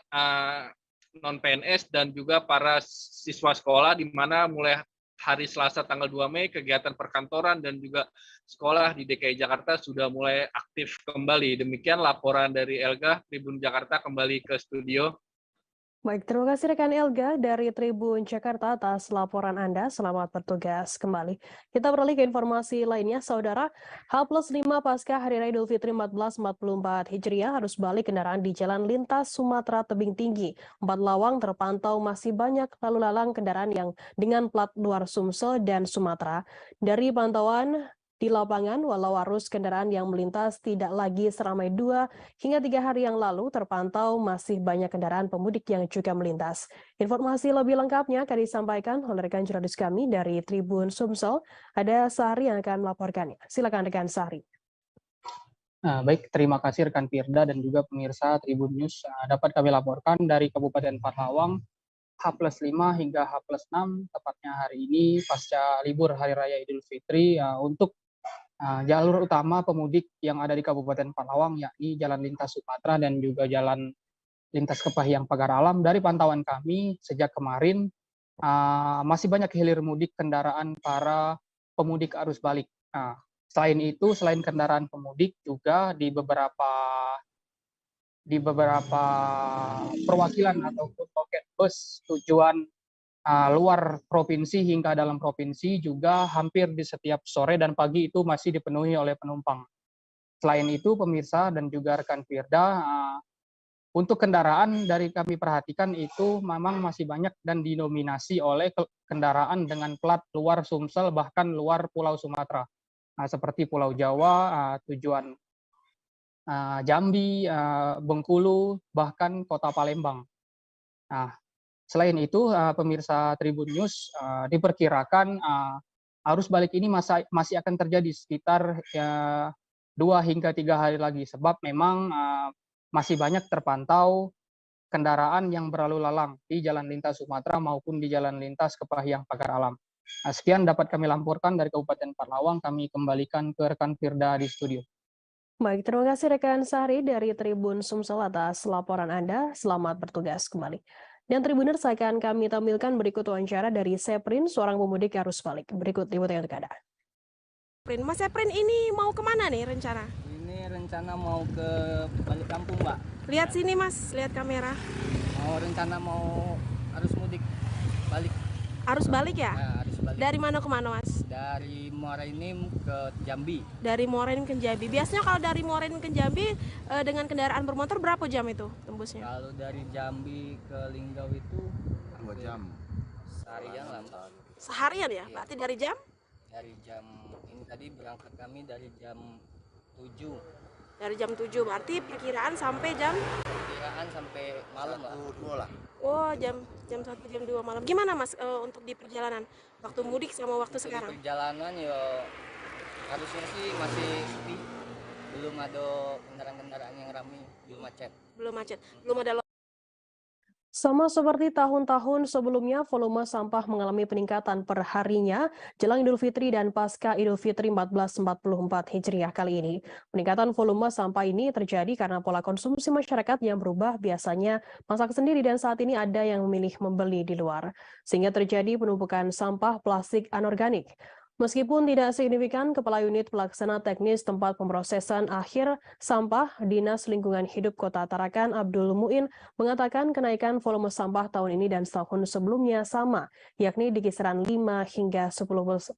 non-PNS dan juga para siswa sekolah, di mana mulai hari Selasa tanggal 2 Mei kegiatan perkantoran dan juga sekolah di DKI Jakarta sudah mulai aktif kembali. Demikian laporan dari Elga, Tribun Jakarta, kembali ke studio.
Baik, terima kasih rekan Elga dari Tribun Jakarta atas laporan Anda. Selamat bertugas kembali. Kita beralih ke informasi lainnya, Saudara. H+5 pasca Hari Raya Idul Fitri 1444 Hijriah harus balik kendaraan di Jalan Lintas Sumatera Tebing Tinggi. 4 lawang terpantau masih banyak lalu lalang kendaraan yang dengan plat luar Sumsel dan Sumatera. Dari pantauan di lapangan, walau arus kendaraan yang melintas tidak lagi seramai 2 hingga 3 hari yang lalu, terpantau masih banyak kendaraan pemudik yang juga melintas. Informasi lebih lengkapnya akan disampaikan oleh rekan jurnalis kami dari Tribun Sumsel. Ada Sahri yang akan melaporkannya. Silakan rekan Sahri.
Baik, terima kasih rekan Firda dan juga pemirsa Tribun News. Dapat kami laporkan dari Kabupaten Panawang, H+5 hingga H+6, tepatnya hari ini pasca libur Hari Raya Idul Fitri, untuk jalur utama pemudik yang ada di Kabupaten Panawang, yakni Jalan Lintas Sumatera dan juga Jalan Lintas Kepahyang Pagar Alam. Dari pantauan kami sejak kemarin, masih banyak hilir mudik kendaraan para pemudik arus balik. Selain itu, selain kendaraan pemudik, juga di beberapa perwakilan ataupun loket bus tujuan luar provinsi hingga dalam provinsi juga hampir di setiap sore dan pagi itu masih dipenuhi oleh penumpang. Selain itu, pemirsa dan juga rekan Firda, untuk kendaraan dari kami perhatikan itu memang masih banyak dan didominasi oleh kendaraan dengan plat luar Sumsel bahkan luar Pulau Sumatera. Seperti Pulau Jawa, tujuan Jambi, Bengkulu, bahkan Kota Palembang. Selain itu, pemirsa Tribun News, diperkirakan arus balik ini masih akan terjadi sekitar 2 hingga 3 hari lagi, sebab memang masih banyak terpantau kendaraan yang berlalu lalang di Jalan Lintas Sumatera maupun di Jalan Lintas Kepahyang Pagar Alam. Sekian dapat kami laporkan dari Kabupaten Panawang, kami kembalikan ke rekan Firda di studio.
Baik, terima kasih rekan Sahri dari Tribun Sumsel atas laporan Anda. Selamat bertugas kembali. Dan Tribuners akan kami tampilkan berikut wawancara dari Seprin, seorang pemudik arus balik. Berikut liputan untuk Anda.
Mas Seprin, ini mau kemana nih rencana?
Ini rencana mau ke balik kampung, Mbak.
Lihat sini Mas, lihat kamera.
Rencana mau arus mudik balik.
Arus balik ya?
Arus balik.
Dari mana ke mana Mas?
Dari Muara Enim ke Jambi.
Dari Muara Enim ke Jambi. Biasanya kalau dari Muara Enim ke Jambi dengan kendaraan bermotor berapa jam itu tembusnya?
Kalau dari Jambi ke Linggau itu
2 jam.
Seharian lah, Mbak.
Seharian ya? Berarti dari jam?
Dari jam ini tadi berangkat kami dari jam 7.
Dari jam 7, berarti perkiraan sampai jam?
Perkiraan sampai malam lah.
2 lah.
Oh, jam 1, jam 2 malam. Gimana Mas untuk di perjalanan? Waktu mudik sama waktu
untuk
sekarang?
Di perjalanan ya harusnya sih masih sepi. Belum ada kendaraan-kendaraan yang ramai, belum macet.
Belum macet. Belum ada.
Sama seperti tahun-tahun sebelumnya, volume sampah mengalami peningkatan per harinya jelang Idul Fitri dan pasca Idul Fitri 1444 Hijriah kali ini. Peningkatan volume sampah ini terjadi karena pola konsumsi masyarakat yang berubah, biasanya masak sendiri dan saat ini ada yang memilih membeli di luar. Sehingga terjadi penumpukan sampah plastik anorganik. Meskipun tidak signifikan, Kepala Unit Pelaksana Teknis Tempat Pemrosesan Akhir Sampah Dinas Lingkungan Hidup Kota Tarakan Abdul Muin mengatakan kenaikan volume sampah tahun ini dan tahun sebelumnya sama, yakni di kisaran 5 hingga 10%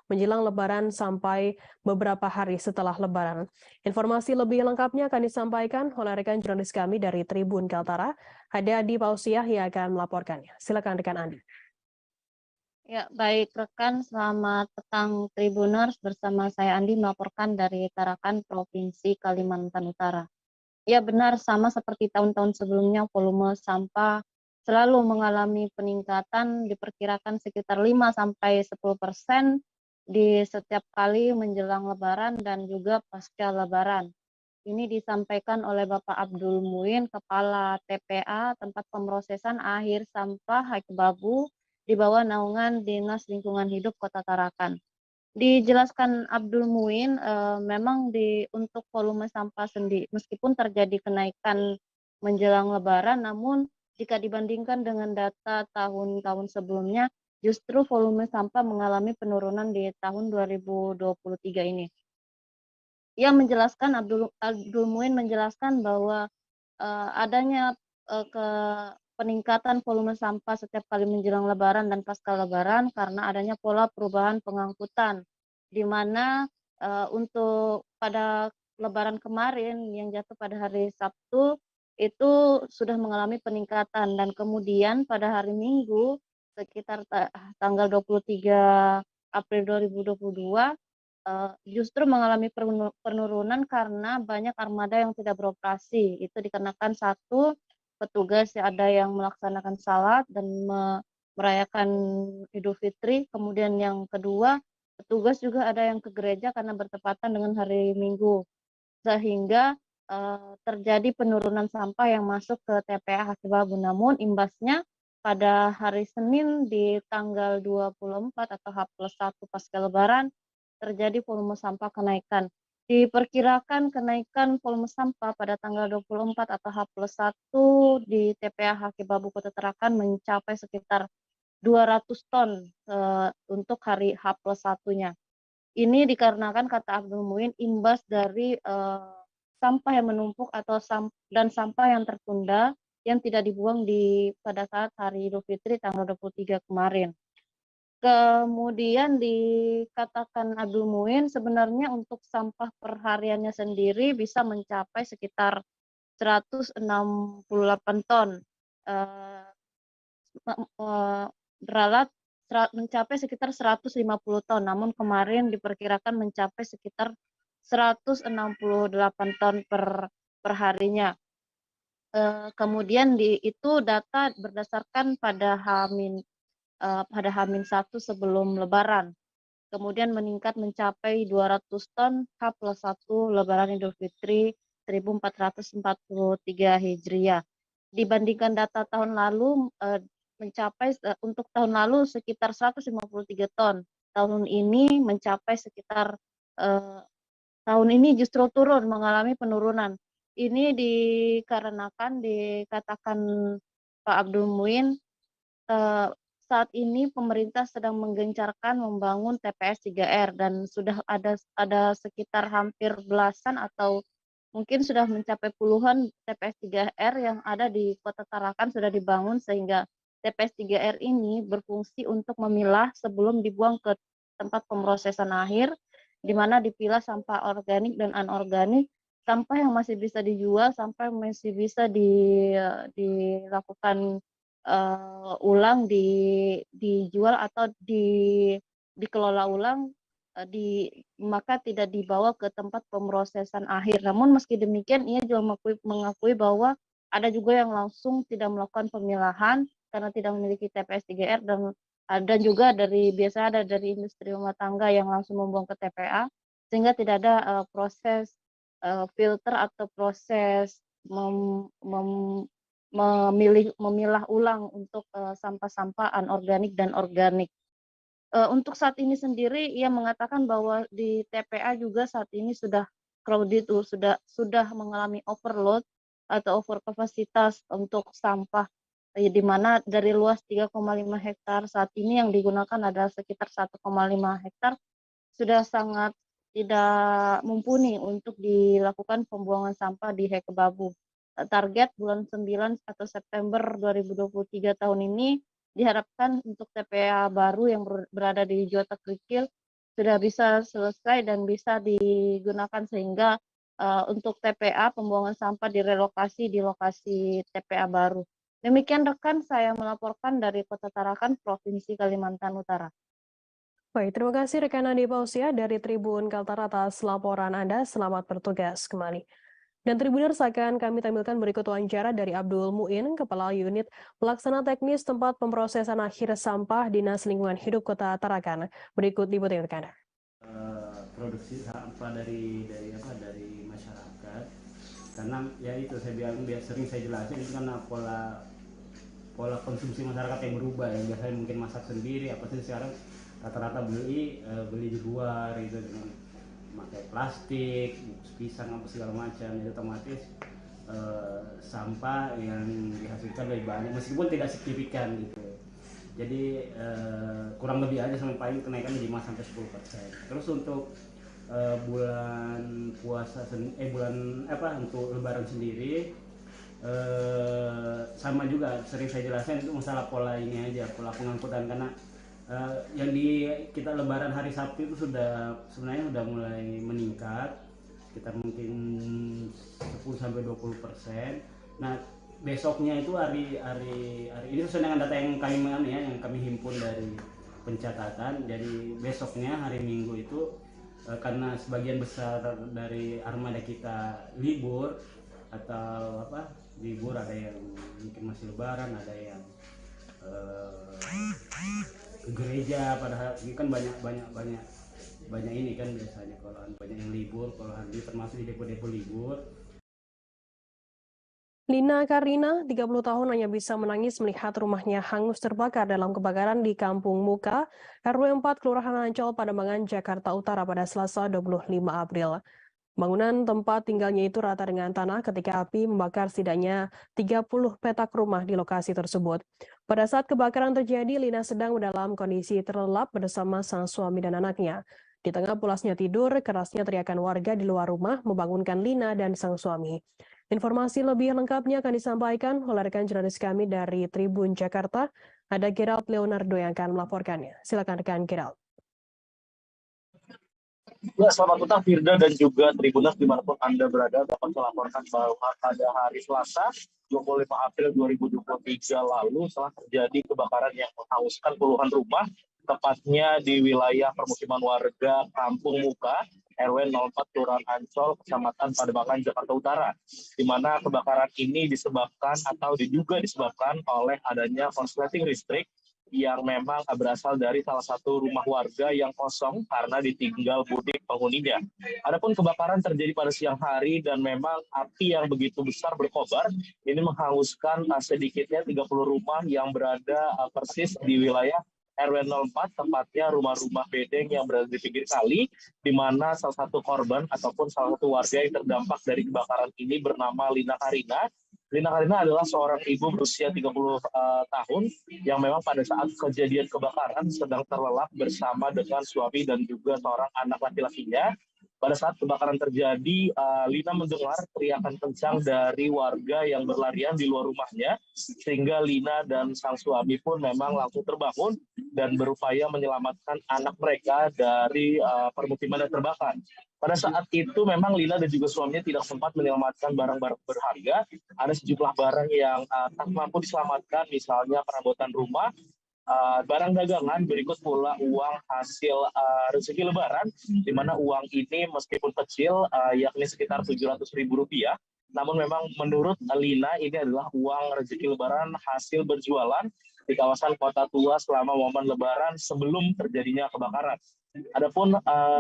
menjelang Lebaran sampai beberapa hari setelah Lebaran. Informasi lebih lengkapnya akan disampaikan oleh rekan jurnalis kami dari Tribun Kaltara. Ada Adi Pausiah yang akan melaporkannya. Silakan rekan Andi.
Ya, baik rekan, selamat petang Tribuners, bersama saya Andi melaporkan dari Tarakan, Provinsi Kalimantan Utara. Ya benar, sama seperti tahun-tahun sebelumnya, volume sampah selalu mengalami peningkatan, diperkirakan sekitar 5-10% di setiap kali menjelang Lebaran dan juga pasca Lebaran. Ini disampaikan oleh Bapak Abdul Muin, Kepala TPA, Tempat Pemrosesan Akhir Sampah Haikbabu, di bawah naungan Dinas Lingkungan Hidup Kota Tarakan. Dijelaskan Abdul Muin, memang untuk volume sampah sendiri, meskipun terjadi kenaikan menjelang Lebaran, namun jika dibandingkan dengan data tahun-tahun sebelumnya, justru volume sampah mengalami penurunan di tahun 2023 ini. Ia menjelaskan, Abdul Muin menjelaskan bahwa adanya peningkatan volume sampah setiap kali menjelang Lebaran dan pasca Lebaran karena adanya pola perubahan pengangkutan, di mana untuk pada Lebaran kemarin yang jatuh pada hari Sabtu itu sudah mengalami peningkatan, dan kemudian pada hari Minggu sekitar tanggal 23 April 2022 justru mengalami penurunan karena banyak armada yang tidak beroperasi. Itu dikarenakan satu, petugas ada yang melaksanakan salat dan merayakan Idul Fitri. Kemudian yang kedua, petugas juga ada yang ke gereja karena bertepatan dengan hari Minggu. Sehingga terjadi penurunan sampah yang masuk ke TPA Hakibabu. Namun imbasnya pada hari Senin di tanggal 24 atau H+1 pasca Lebaran terjadi volume sampah kenaikan. Diperkirakan kenaikan volume sampah pada tanggal 24 atau H+1 di TPA Hakibabu Kota Tarakan mencapai sekitar 200 ton untuk hari H+1-nya. Ini dikarenakan, kata Abdul Muin, imbas dari sampah yang menumpuk atau sampah yang tertunda yang tidak dibuang pada saat hari Idul Fitri tanggal 23 kemarin. Kemudian dikatakan Abdul Muin, sebenarnya untuk sampah perhariannya sendiri bisa mencapai sekitar 168 ton. Beralat mencapai sekitar 150 ton, namun kemarin diperkirakan mencapai sekitar 168 ton per harinya. Kemudian itu data berdasarkan pada H-1 sebelum Lebaran. Kemudian meningkat mencapai 200 ton H+1 Lebaran Idul Fitri 1443 Hijriah. Dibandingkan data tahun lalu mencapai untuk tahun lalu sekitar 153 ton. Tahun ini mencapai sekitar tahun ini justru turun, mengalami penurunan. Ini dikarenakan dikatakan Pak Abdul Muin saat ini pemerintah sedang menggencarkan membangun TPS 3R dan sudah ada sekitar hampir belasan atau mungkin sudah mencapai puluhan TPS 3R yang ada di Kota Tarakan sudah dibangun, sehingga TPS 3R ini berfungsi untuk memilah sebelum dibuang ke tempat pemrosesan akhir, di mana dipilah sampah organik dan anorganik, sampah yang masih bisa dijual, sampah yang masih bisa dilakukan ulang, dijual atau dikelola ulang, maka tidak dibawa ke tempat pemrosesan akhir. Namun meski demikian, ia juga mengakui bahwa ada juga yang langsung tidak melakukan pemilahan karena tidak memiliki TPS 3R, dan ada juga biasa ada dari industri rumah tangga yang langsung membuang ke TPA, sehingga tidak ada proses filter atau proses memilah ulang untuk sampah-sampah anorganik dan organik. Untuk saat ini sendiri, ia mengatakan bahwa di TPA juga saat ini sudah crowded, sudah mengalami overload atau over kapasitas untuk sampah, di mana dari luas 3,5 hektar saat ini yang digunakan adalah sekitar 1,5 hektar, sudah sangat tidak mumpuni untuk dilakukan pembuangan sampah di Hakibabu. Target bulan 9 atau September 2023 tahun ini diharapkan untuk TPA baru yang berada di Juata Kerikil sudah bisa selesai dan bisa digunakan, sehingga untuk TPA pembuangan sampah direlokasi di lokasi TPA baru. Demikian rekan, saya melaporkan dari Kota Tarakan, Provinsi Kalimantan Utara.
Baik, terima kasih rekan Andi Pausia dari Tribun Kaltara atas laporan Anda. Selamat bertugas kembali. Dan Tribuners, akan kami tampilkan berikut wawancara dari Abdul Muin, Kepala Unit Pelaksana Teknis Tempat Pemrosesan Akhir Sampah Dinas Lingkungan Hidup Kota Tarakan. Berikut liputan rekan.
Produksi sampah dari masyarakat, karena ya itu saya bilang sering saya jelasin, itu karena pola konsumsi masyarakat yang berubah, yang biasanya mungkin masak sendiri apa sih, sekarang rata-rata beli di luar itu dengan pakai plastik, bungkus pisang apa segala macam, itu otomatis sampah yang dihasilkan lebih banyak meskipun tidak signifikan gitu. Jadi kurang lebih aja sama paling kenaikan 5-10%. Terus untuk bulan puasa untuk Lebaran sendiri sama juga sering saya jelaskan itu masalah pola ini aja, pola pengangkutan, karena yang kita Lebaran hari Sabtu itu sebenarnya sudah mulai meningkat sekitar mungkin 10-20%. Nah besoknya itu hari ini sesuai dengan data yang kami himpun dari pencatatan. Jadi besoknya hari Minggu itu karena sebagian besar dari armada kita libur atau libur, ada yang mungkin masih Lebaran, ada yang ke gereja, padahal ini kan banyak ini kan biasanya kalau banyak yang libur, kalau hari ini termasuk di depo-depo libur.
Lina Karina, 30 tahun, hanya bisa menangis melihat rumahnya hangus terbakar dalam kebakaran di Kampung Muka, RW 4, Kelurahan Ancol, Pademangan, Jakarta Utara pada Selasa 25 April. Bangunan tempat tinggalnya itu rata dengan tanah ketika api membakar setidaknya 30 petak rumah di lokasi tersebut. Pada saat kebakaran terjadi, Lina sedang dalam kondisi terlelap bersama sang suami dan anaknya. Di tengah pulasnya tidur, kerasnya teriakan warga di luar rumah membangunkan Lina dan sang suami. Informasi lebih lengkapnya akan disampaikan oleh rekan jurnalis kami dari Tribun Jakarta. Ada Gerald Leonardo yang akan melaporkannya. Silakan rekan Gerald.
Ya, selamat petang Firda dan juga Tribuners dimanapun Anda berada, dapat melaporkan bahwa pada hari Selasa 25 April 2023 lalu telah terjadi kebakaran yang menghanguskan puluhan rumah, tepatnya di wilayah permukiman warga Kampung Muka, RW 04 Kelurahan Ancol, Kecamatan Pademangan, Jakarta Utara, di mana kebakaran ini disebabkan atau diduga disebabkan oleh adanya korsleting listrik yang memang berasal dari salah satu rumah warga yang kosong karena ditinggal mudik penghuninya. Adapun kebakaran terjadi pada siang hari dan memang api yang begitu besar berkobar ini menghanguskan sedikitnya 30 rumah yang berada persis di wilayah RW 04, tepatnya rumah-rumah bedeng yang berada di pinggir kali, di mana salah satu korban ataupun salah satu warga yang terdampak dari kebakaran ini bernama Lina Karina. Lina Karina adalah seorang ibu berusia 30 tahun yang memang pada saat kejadian kebakaran sedang terlelap bersama dengan suami dan juga seorang anak laki-lakinya. Pada saat kebakaran terjadi, Lina mendengar teriakan kencang dari warga yang berlarian di luar rumahnya, sehingga Lina dan sang suami pun memang langsung terbangun dan berupaya menyelamatkan anak mereka dari permukiman yang terbakar. Pada saat itu memang Lina dan juga suaminya tidak sempat menyelamatkan barang-barang berharga. Ada sejumlah barang yang tak mampu diselamatkan, misalnya perabotan rumah, barang dagangan, berikut pula uang hasil rezeki Lebaran, di mana uang ini meskipun kecil, yakni sekitar Rp700.000, namun memang menurut Lina ini adalah uang rezeki Lebaran hasil berjualan di kawasan Kota Tua selama momen Lebaran sebelum terjadinya kebakaran. Adapun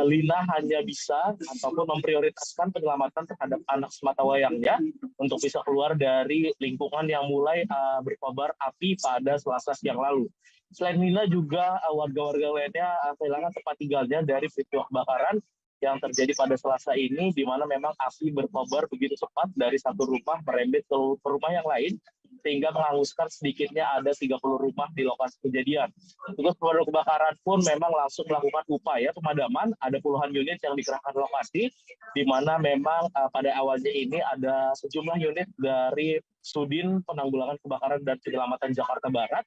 Lina hanya bisa ataupun memprioritaskan penyelamatan terhadap anak sematawayangnya untuk bisa keluar dari lingkungan yang mulai berkobar api pada Selasa siang lalu. Selain Lina juga warga-warga lainnya kehilangan tempat tinggalnya dari peristiwa kebakaran yang terjadi pada Selasa ini, di mana memang api berkobar begitu cepat dari satu rumah merembet ke rumah yang lain, sehingga menghanguskan sedikitnya ada 30 rumah di lokasi kejadian. Tugas pemadam kebakaran pun memang langsung melakukan upaya pemadaman, ada puluhan unit yang dikerahkan lokasi, di mana memang pada awalnya ini ada sejumlah unit dari Sudin Penanggulangan Kebakaran dan Penyelamatan Jakarta Barat,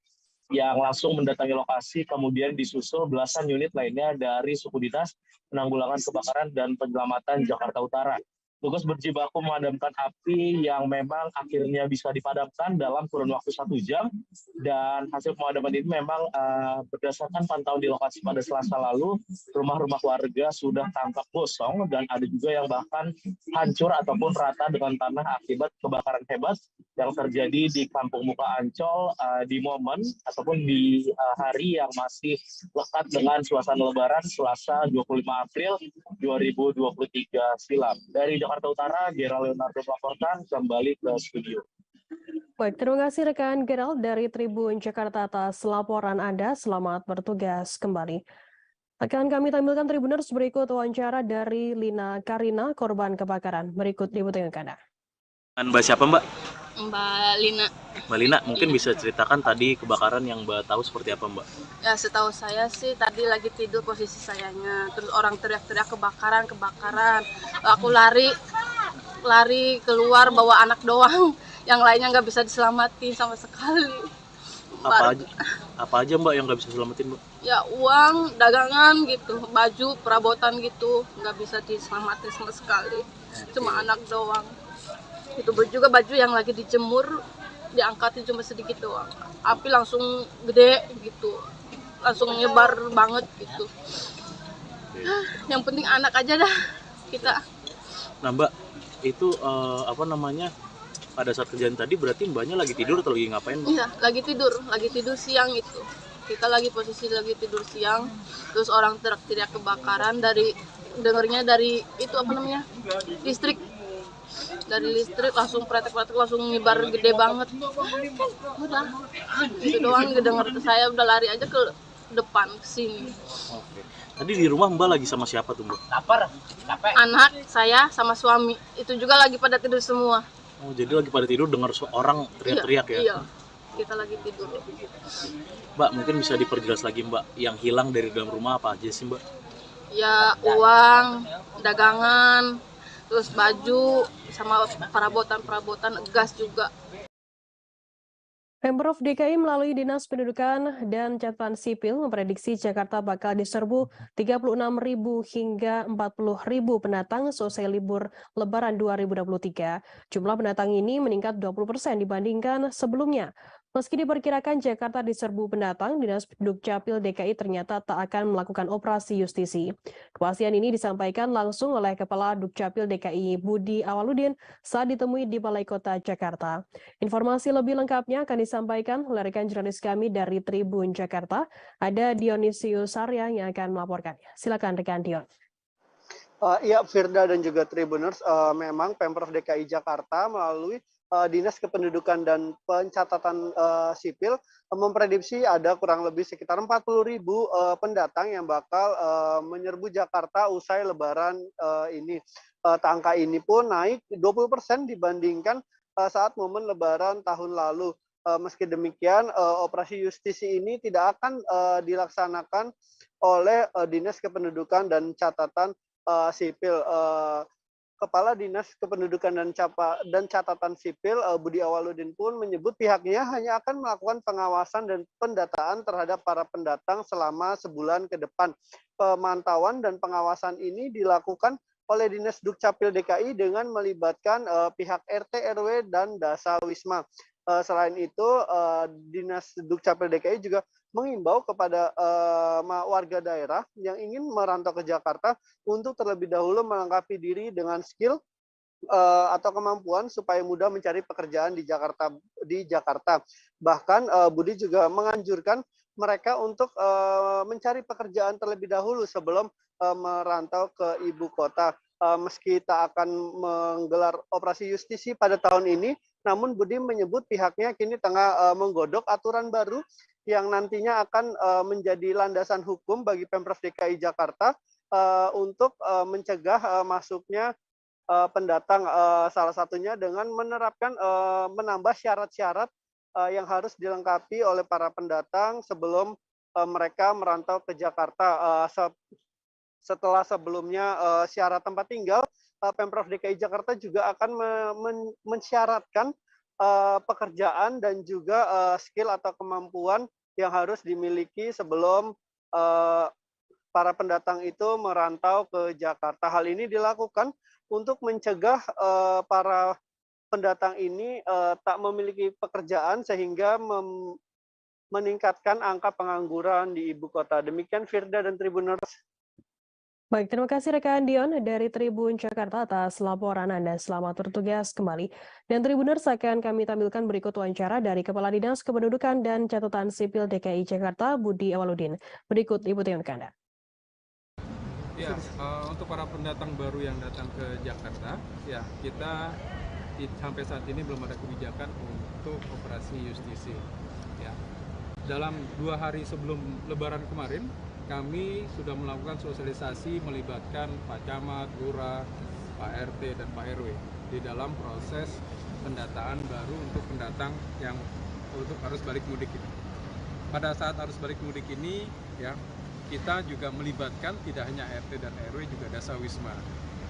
yang langsung mendatangi lokasi, kemudian disusul belasan unit lainnya dari Suku Dinas Penanggulangan Kebakaran dan Penyelamatan Jakarta Utara. Tugas berjibaku memadamkan api yang memang akhirnya bisa dipadamkan dalam kurun waktu 1 jam, dan hasil pemadaman ini memang berdasarkan pantauan di lokasi pada Selasa lalu, rumah-rumah warga sudah tampak kosong dan ada juga yang bahkan hancur ataupun rata dengan tanah akibat kebakaran hebat yang terjadi di Kampung Muka Ancol di momen ataupun di hari yang masih lekat dengan suasana Lebaran Selasa 25 April 2023 silam. Dari Jakarta Utara, Gerald Leonardo melaporkan, kembali ke studio.
Baik, terima kasih rekan Gerald dari Tribun Jakarta atas laporan Anda. Selamat bertugas kembali. Akan kami tampilkan Tribuners berikut wawancara dari Lina Karina, korban kebakaran. Berikut liputan Anda.
Mbak siapa Mbak?
Mbak Lina.
Mbak Lina, mungkin bisa ceritakan tadi kebakaran yang Mbak tahu seperti apa Mbak?
Ya, setahu saya sih tadi lagi tidur posisi sayanya, terus orang teriak-teriak kebakaran. Aku lari keluar bawa anak doang. yang lainnya nggak bisa diselamatin sama sekali.
Apa aja Mbak yang nggak bisa selamatin Mbak?
Ya uang, dagangan gitu, baju, perabotan gitu, nggak bisa diselamatin sama sekali. Cuma anak doang. Itu juga baju yang lagi dijemur, diangkatin cuma sedikit doang. Api langsung gede gitu, langsung nyebar banget gitu. Yang penting anak aja dah kita.
Nah Mbak, itu pada saat kejadian tadi berarti Mbaknya lagi tidur atau lagi ngapain Mbak?
Iya, lagi tidur siang itu. Kita lagi tidur siang, terus orang teriak-teriak kebakaran dengernya dari itu listrik. Dari listrik langsung pretek-pretek langsung nyebar gede banget. Udah, itu doang denger. Saya udah lari aja ke depan ke sini.
Oke. Tadi di rumah Mbak lagi sama siapa tuh Mbak?
Lapar, capek. Anak saya sama suami itu juga lagi pada tidur semua.
Oh, jadi lagi pada tidur dengar orang teriak-teriak ya?
Iya, kita lagi tidur.
Mbak, mungkin bisa diperjelas lagi Mbak, yang hilang dari dalam rumah apa aja sih Mbak?
Ya uang, dagangan, terus baju, sama perabotan gas juga.
Pemprov DKI melalui Dinas Pendudukan dan Catatan Sipil memprediksi Jakarta bakal diserbu 36.000 hingga 40.000 pendatang selesai libur Lebaran 2023. Jumlah pendatang ini meningkat 20% dibandingkan sebelumnya. Meski diperkirakan Jakarta diserbu pendatang, Dinas Dukcapil DKI ternyata tak akan melakukan operasi justisi. Kepastian ini disampaikan langsung oleh Kepala Dukcapil DKI Budi Awaludin saat ditemui di Balai Kota Jakarta. Informasi lebih lengkapnya akan disampaikan oleh rekan jurnalis kami dari Tribun Jakarta, ada Dionisius Arya yang akan melaporkannya. Silakan rekan Dion.
Iya, Firda dan juga Tribuners, memang Pemprov DKI Jakarta melalui Dinas Kependudukan dan Pencatatan Sipil memprediksi ada kurang lebih sekitar 40.000 pendatang yang bakal menyerbu Jakarta usai Lebaran ini. Angka ini pun naik 20% dibandingkan saat momen Lebaran tahun lalu. Meski demikian, operasi justisi ini tidak akan dilaksanakan oleh Dinas Kependudukan dan Catatan Sipil. Kepala Dinas Kependudukan dan Catatan Sipil Budi Awaludin pun menyebut pihaknya hanya akan melakukan pengawasan dan pendataan terhadap para pendatang selama sebulan ke depan. Pemantauan dan pengawasan ini dilakukan oleh Dinas Dukcapil DKI dengan melibatkan pihak RT, RW, dan Dasa Wisma. Selain itu, Dinas Dukcapil DKI juga mengimbau kepada warga daerah yang ingin merantau ke Jakarta untuk terlebih dahulu melengkapi diri dengan skill atau kemampuan supaya mudah mencari pekerjaan di Jakarta. Bahkan Budi juga menganjurkan mereka untuk mencari pekerjaan terlebih dahulu sebelum merantau ke ibu kota. Meski tak akan menggelar operasi justisi pada tahun ini, namun Budi menyebut pihaknya kini tengah menggodok aturan baru yang nantinya akan menjadi landasan hukum bagi Pemprov DKI Jakarta untuk mencegah masuknya pendatang, salah satunya dengan menambah syarat-syarat yang harus dilengkapi oleh para pendatang sebelum mereka merantau ke Jakarta. Setelah sebelumnya syarat tempat tinggal, Pemprov DKI Jakarta juga akan mensyaratkan pekerjaan dan juga skill atau kemampuan yang harus dimiliki sebelum para pendatang itu merantau ke Jakarta. Hal ini dilakukan untuk mencegah para pendatang ini tak memiliki pekerjaan sehingga meningkatkan angka pengangguran di ibu kota. Demikian Firda dan Tribuners.
Baik, terima kasih rekan Dion dari Tribun Jakarta atas laporan Anda. Selamat bertugas kembali. Dan Tribuners, akan kami tampilkan berikut wawancara dari Kepala Dinas Kependudukan dan Catatan Sipil DKI Jakarta, Budi Awaludin. Berikut ikuti untuk Anda.
Ya, untuk para pendatang baru yang datang ke Jakarta, ya kita sampai saat ini belum ada kebijakan untuk operasi justisi. Ya, dalam 2 hari sebelum Lebaran kemarin, kami sudah melakukan sosialisasi melibatkan Pak Camat, Lurah, Pak RT, dan Pak RW di dalam proses pendataan baru untuk pendatang yang untuk arus balik mudik ini. Pada saat arus balik mudik ini, ya kita juga melibatkan tidak hanya RT dan RW, juga Dasa Wisma,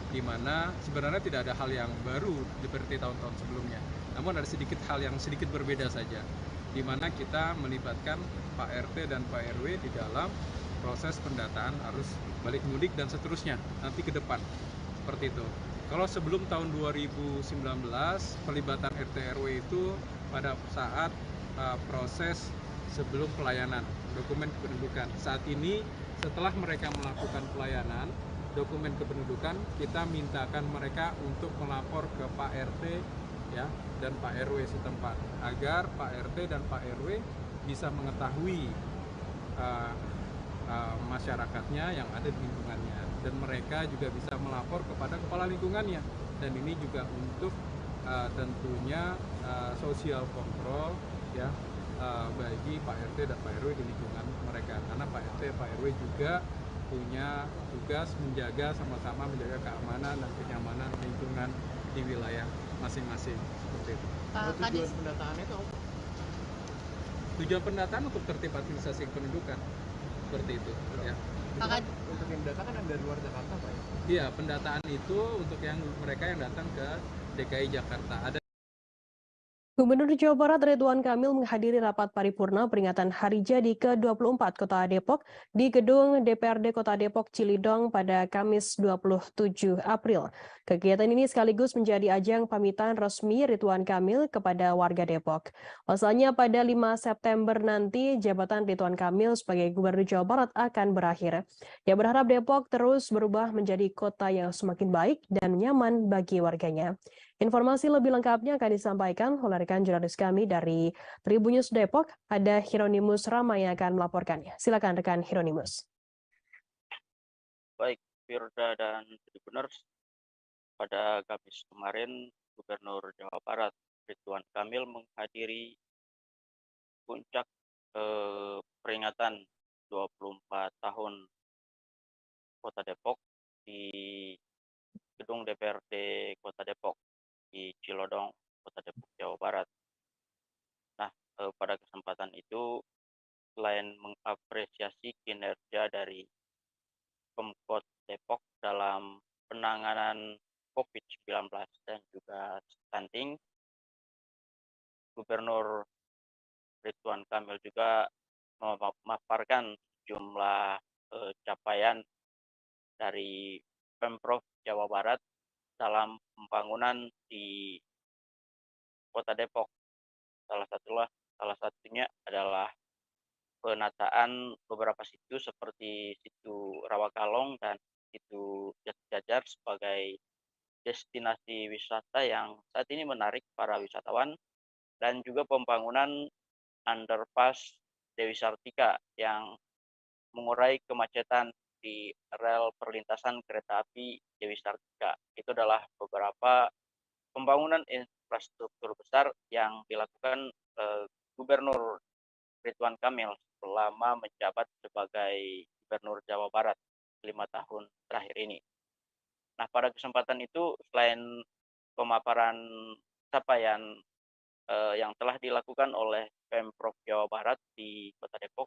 di mana sebenarnya tidak ada hal yang baru seperti tahun-tahun sebelumnya. Namun ada sedikit hal yang sedikit berbeda saja, di mana kita melibatkan Pak RT dan Pak RW di dalam proses pendataan arus balik mudik dan seterusnya nanti ke depan, seperti itu. Kalau sebelum tahun 2019, pelibatan RT RW itu pada saat proses sebelum pelayanan dokumen kependudukan. Saat ini setelah mereka melakukan pelayanan dokumen kependudukan, kita mintakan mereka untuk melapor ke Pak RT ya dan Pak RW setempat agar Pak RT dan Pak RW bisa mengetahui masyarakatnya yang ada di lingkungannya, dan mereka juga bisa melapor kepada kepala lingkungannya. Dan ini juga untuk tentunya sosial kontrol ya bagi Pak RT dan Pak RW di lingkungan mereka, karena Pak RT Pak RW juga punya tugas menjaga sama-sama menjaga keamanan dan kenyamanan lingkungan di wilayah masing-masing, seperti itu.
Tujuan pendataannya itu apa?
Tujuan pendataan untuk tertib administrasi kependudukan, seperti itu ya.
Untuk yang data kan ada dari luar Jakarta, Pak ya?
Iya, pendataan itu untuk yang mereka yang datang ke DKI Jakarta. Ada
Gubernur Jawa Barat Ridwan Kamil menghadiri rapat paripurna peringatan Hari Jadi ke-24 Kota Depok di Gedung DPRD Kota Depok Cilidong pada Kamis 27 April. Kegiatan ini sekaligus menjadi ajang pamitan resmi Ridwan Kamil kepada warga Depok. Pasalnya pada 5 September nanti jabatan Ridwan Kamil sebagai Gubernur Jawa Barat akan berakhir. Dia berharap Depok terus berubah menjadi kota yang semakin baik dan nyaman bagi warganya. Informasi lebih lengkapnya akan disampaikan oleh rekan jurnalis kami dari Tribun News Depok, ada Hieronymus Rama yang akan melaporkannya. Silakan rekan Hieronymus.
Baik, Firda dan Tribuners, pada Kamis kemarin Gubernur Jawa Barat Ridwan Kamil menghadiri puncak peringatan 24 tahun Kota Depok di Gedung DPRD Kota Depok di Cilodong, Kota Depok, Jawa Barat. Nah, pada kesempatan itu, selain mengapresiasi kinerja dari Pemkot Depok dalam penanganan COVID-19 dan juga stunting, Gubernur Ridwan Kamil juga memaparkan jumlah capaian dari Pemprov Jawa Barat dalam pembangunan di Kota Depok. Salah satunya adalah penataan beberapa situ seperti situ Rawakalong dan situ Jajar sebagai destinasi wisata yang saat ini menarik para wisatawan, dan juga pembangunan underpass Dewi Sartika yang mengurai kemacetan di rel perlintasan kereta api Dewi Sartika. Itu adalah beberapa pembangunan infrastruktur besar yang dilakukan Gubernur Ridwan Kamil selama menjabat sebagai Gubernur Jawa Barat 5 tahun terakhir ini. Nah, pada kesempatan itu, selain pemaparan capaian yang telah dilakukan oleh Pemprov Jawa Barat di Kota Depok,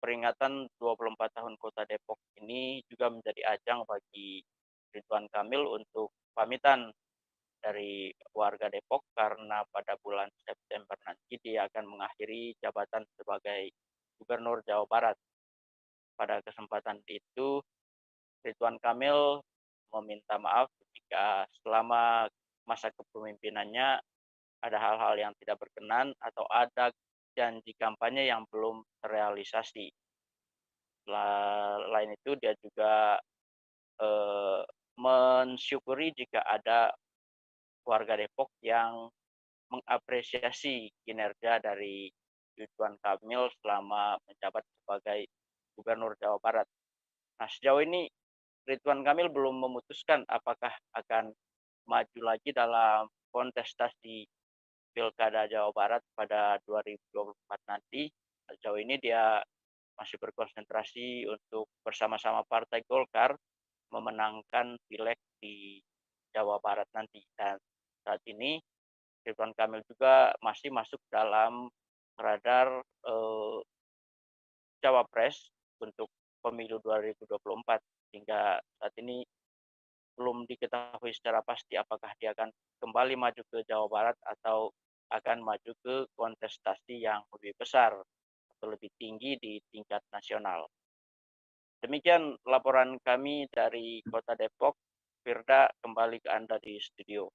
peringatan 24 tahun Kota Depok ini juga menjadi ajang bagi Ridwan Kamil untuk pamitan dari warga Depok, karena pada bulan September nanti dia akan mengakhiri jabatan sebagai Gubernur Jawa Barat. Pada kesempatan itu, Ridwan Kamil meminta maaf jika selama masa kepemimpinannya ada hal-hal yang tidak berkenan atau ada janji kampanye yang belum terrealisasi. Selain itu, dia juga mensyukuri jika ada warga Depok yang mengapresiasi kinerja dari Ridwan Kamil selama menjabat sebagai Gubernur Jawa Barat. Nah, sejauh ini Ridwan Kamil belum memutuskan apakah akan maju lagi dalam kontestasi Pilkada Jawa Barat pada 2024 nanti. Sejauh ini dia masih berkonsentrasi untuk bersama-sama Partai Golkar memenangkan pileg di Jawa Barat nanti. Dan saat ini Ridwan Kamil juga masih masuk dalam radar Cawapres untuk pemilu 2024, hingga saat ini belum diketahui secara pasti apakah dia akan kembali maju ke Jawa Barat atau akan maju ke kontestasi yang lebih besar atau lebih tinggi di tingkat nasional. Demikian laporan kami dari Kota Depok. Firda, kembali ke Anda di studio.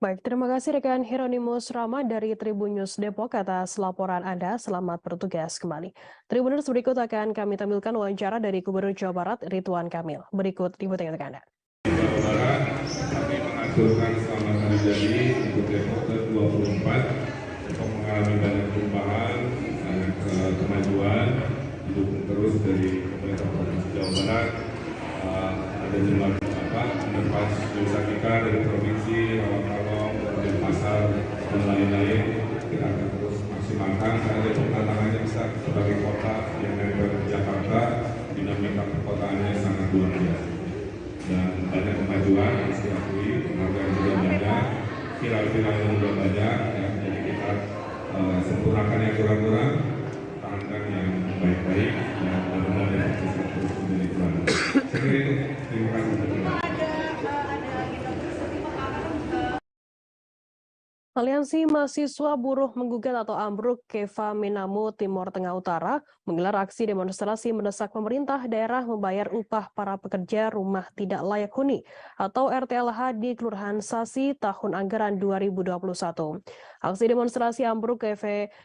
Baik, terima kasih rekan Hieronymus Rama dari Tribun News Depok atas laporan Anda. Selamat bertugas kembali. Tribuners, berikut akan kami tampilkan wawancara dari Gubernur Jawa Barat Ridwan Kamil. Berikut liputan untuk Anda.
Jawa Barat, kami mengaturkan selamat hari jadi untuk Depok ke-24. Depok mengalami banyak perubahan, banyak kemajuan, didukung terus dari pemerintah Provinsi Jawa Barat. Ada jumlah underpass desa kita dari provinsi, Rawang-Rawang, kemudian pasar dan lain-lain. Kita akan terus maksimalkan karena Depok tantangannya besar sebagai kota yang nempel di Jakarta, dinamika perkotaannya sangat luar biasa. Dan banyak kemajuan harus diakui, penghargaan juga banyak, viral-viral yang juga banyak, ya. Jadi kita sempurnakan yang kurang-kurang, tahankan yang baik-baik, dan benar-benar bisa terus menjadi juara. Seperti itu, terima kasih.
Aliansi Mahasiswa Buruh Menggugat atau Ambruk Keva Menamu Timur Tengah Utara menggelar aksi demonstrasi mendesak pemerintah daerah membayar upah para pekerja rumah tidak layak huni atau RTLH di Kelurahan Sasi tahun anggaran 2021. Aksi demonstrasi Ambruk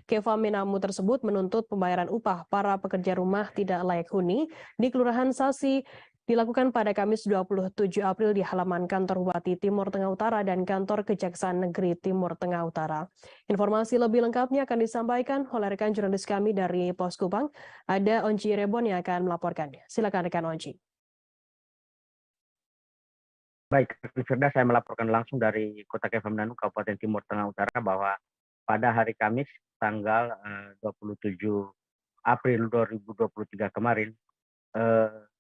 Keva Menamu tersebut menuntut pembayaran upah para pekerja rumah tidak layak huni di Kelurahan Sasi dilakukan pada Kamis 27 April di halaman kantor Bupati Timur Tengah Utara dan kantor Kejaksaan Negeri Timur Tengah Utara. Informasi lebih lengkapnya akan disampaikan oleh rekan jurnalis kami dari Pos Kupang. Ada Onci Rebon yang akan melaporkannya. Silakan rekan Onci.
Baik, Firda, saya melaporkan langsung dari Kota Keva Menamu, Kabupaten Timur Tengah Utara bahwa pada hari Kamis tanggal 27 April 2023 kemarin,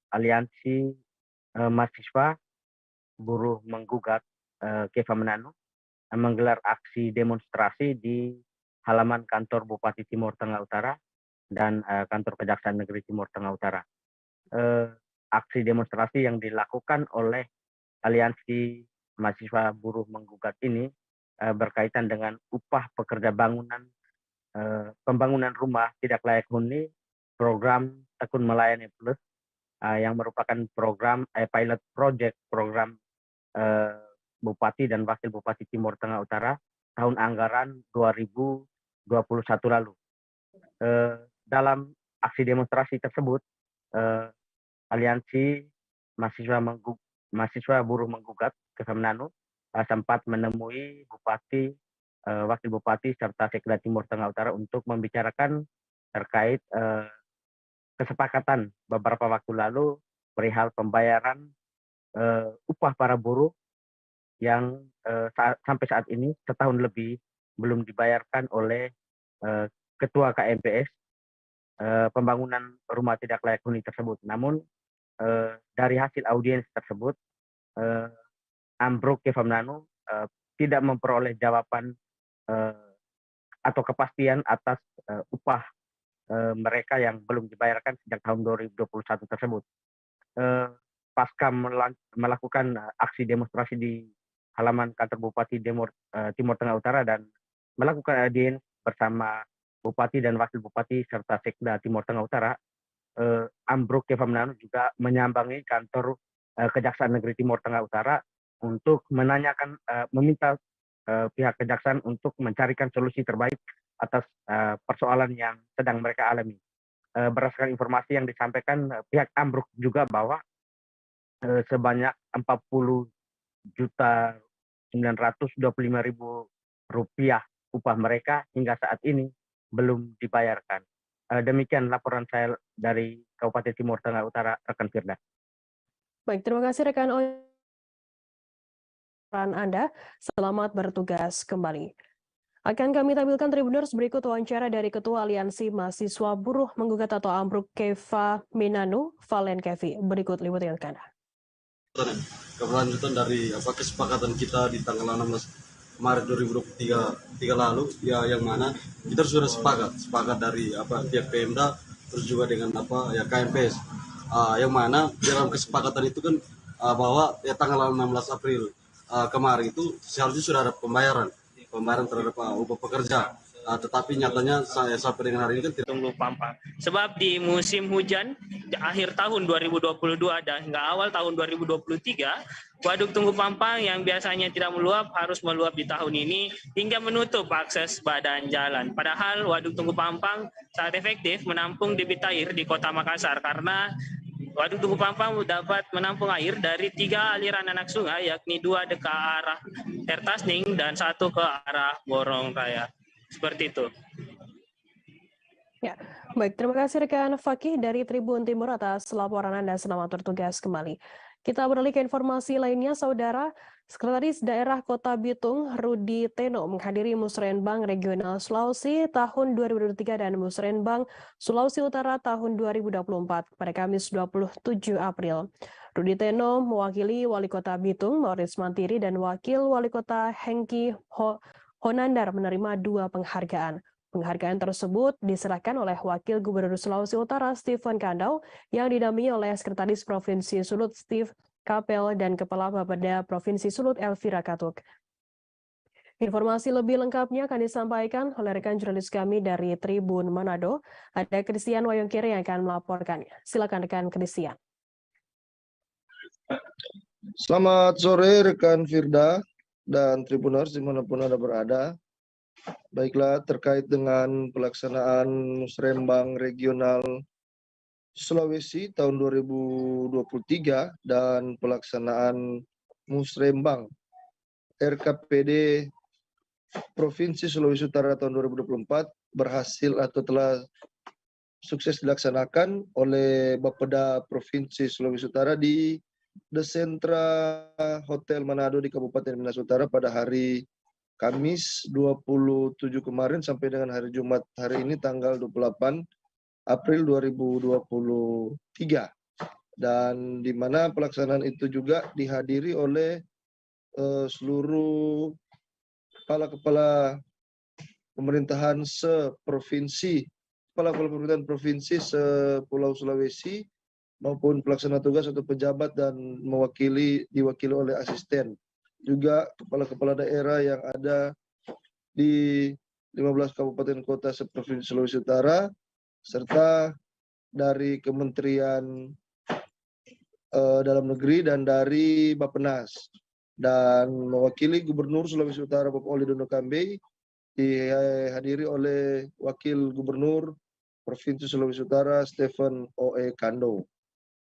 Aliansi Mahasiswa Buruh Menggugat Keva Menamu menggelar aksi demonstrasi di halaman kantor Bupati Timur Tengah Utara dan kantor Kejaksaan Negeri Timur Tengah Utara. Aksi demonstrasi yang dilakukan oleh Aliansi Mahasiswa Buruh Menggugat ini berkaitan dengan upah pekerja bangunan, pembangunan rumah tidak layak huni, program Tekun Melayani Plus, yang merupakan program pilot project program Bupati dan Wakil Bupati Timur Tengah Utara tahun anggaran 2021 lalu. Dalam aksi demonstrasi tersebut, Aliansi Mahasiswa Buruh Menggugat Keva Menamu sempat menemui Bupati, Wakil Bupati serta Sekda Timur Tengah Utara untuk membicarakan terkait kesepakatan beberapa waktu lalu perihal pembayaran upah para buruh yang sampai saat ini setahun lebih belum dibayarkan oleh Ketua KMPS pembangunan rumah tidak layak huni tersebut. Namun dari hasil audiens tersebut, Ambruk Keva Menamu tidak memperoleh jawaban atau kepastian atas upah mereka yang belum dibayarkan sejak tahun 2021 tersebut. Pasca melakukan aksi demonstrasi di halaman kantor Bupati Timur Tengah Utara dan melakukan audiens bersama Bupati dan Wakil Bupati serta Sekda Timur Tengah Utara, Ambruk Keva Menamu juga menyambangi kantor Kejaksaan Negeri Timur Tengah Utara untuk menanyakan, meminta pihak kejaksaan untuk mencarikan solusi terbaik atas persoalan yang sedang mereka alami. Berdasarkan informasi yang disampaikan pihak Ambruk juga bahwa sebanyak 40.925.000 rupiah upah mereka hingga saat ini belum dibayarkan. Demikian laporan saya dari Kabupaten Timur Tengah Utara, rekan Firda.
Baik, terima kasih rekan Anda. Selamat bertugas kembali. Akan kami tampilkan Tribuners berikut wawancara dari Ketua Aliansi Mahasiswa Buruh Menggugat atau Ambruk Keva Menamu, Valen Kevi. Berikut liputan Anda.
Keberlanjutan dari kesepakatan kita di tanggal 16 Maret 2023 lalu, ya, yang mana kita sudah sepakat dari pihak Pemda terus juga dengan KMPS, yang mana dalam kesepakatan itu kan bahwa tanggal 16 April kemarin itu seharusnya sudah ada pembayaran terhadap upah pekerja. Tetapi nyatanya sampai dengan hari ini kan tidak.
Tunggu Pampang. Sebab di musim hujan di akhir tahun 2022 dan hingga awal tahun 2023, Waduk Tunggu Pampang yang biasanya tidak meluap harus meluap di tahun ini hingga menutup akses badan jalan. Padahal Waduk Tunggu Pampang sangat efektif menampung debit air di Kota Makassar karena Waduk Tunggu Pampang dapat menampung air dari 3 aliran anak sungai, yakni 2 ke arah Ertasning dan 1 ke arah Borong Raya. Seperti itu.
Ya, baik. Terima kasih rekan Fakih dari Tribun Timur atas laporan Anda. Selamat bertugas kembali. Kita beralih ke informasi lainnya, Saudara. Sekretaris Daerah Kota Bitung, Rudi Teno, menghadiri Musrenbang Regional Sulawesi tahun 2023 dan Musrenbang Sulawesi Utara tahun 2024 pada Kamis 27 April. Rudi Teno mewakili Wali Kota Bitung, Maurice Mantiri, dan Wakil Wali Kota Hengki Honandar menerima 2 penghargaan. Penghargaan tersebut diserahkan oleh Wakil Gubernur Sulawesi Utara Stephen Kandau yang didampingi oleh Sekretaris Provinsi Sulut Steve Kapel dan Kepala Bapeda Provinsi Sulut Elvira Katuk. Informasi lebih lengkapnya akan disampaikan oleh rekan jurnalis kami dari Tribun Manado. Ada Christian Wayongkere yang akan melaporkannya. Silakan rekan Christian.
Selamat sore rekan Firda dan Tribuners dimanapun Anda berada. Baiklah, terkait dengan pelaksanaan Musrembang Regional Sulawesi tahun 2023 dan pelaksanaan Musrembang RKPD Provinsi Sulawesi Utara tahun 2024 berhasil atau telah sukses dilaksanakan oleh Bapeda Provinsi Sulawesi Utara di The Sentra Hotel Manado di Kabupaten Minas Utara pada hari Kamis 27 kemarin sampai dengan hari Jumat hari ini tanggal 28 April 2023. Dan di mana pelaksanaan itu juga dihadiri oleh seluruh kepala-kepala pemerintahan seprovinsi, kepala-kepala pemerintahan provinsi sepulau Sulawesi maupun pelaksana tugas atau pejabat dan diwakili oleh asisten. Juga kepala-kepala daerah yang ada di 15 kabupaten kota seprovinsi Sulawesi Utara serta dari Kementerian Dalam Negeri dan dari Bappenas. Dan mewakili Gubernur Sulawesi Utara Bapak Oli Dono Kambe dihadiri oleh Wakil Gubernur Provinsi Sulawesi Utara Stephen O.E. Kandau.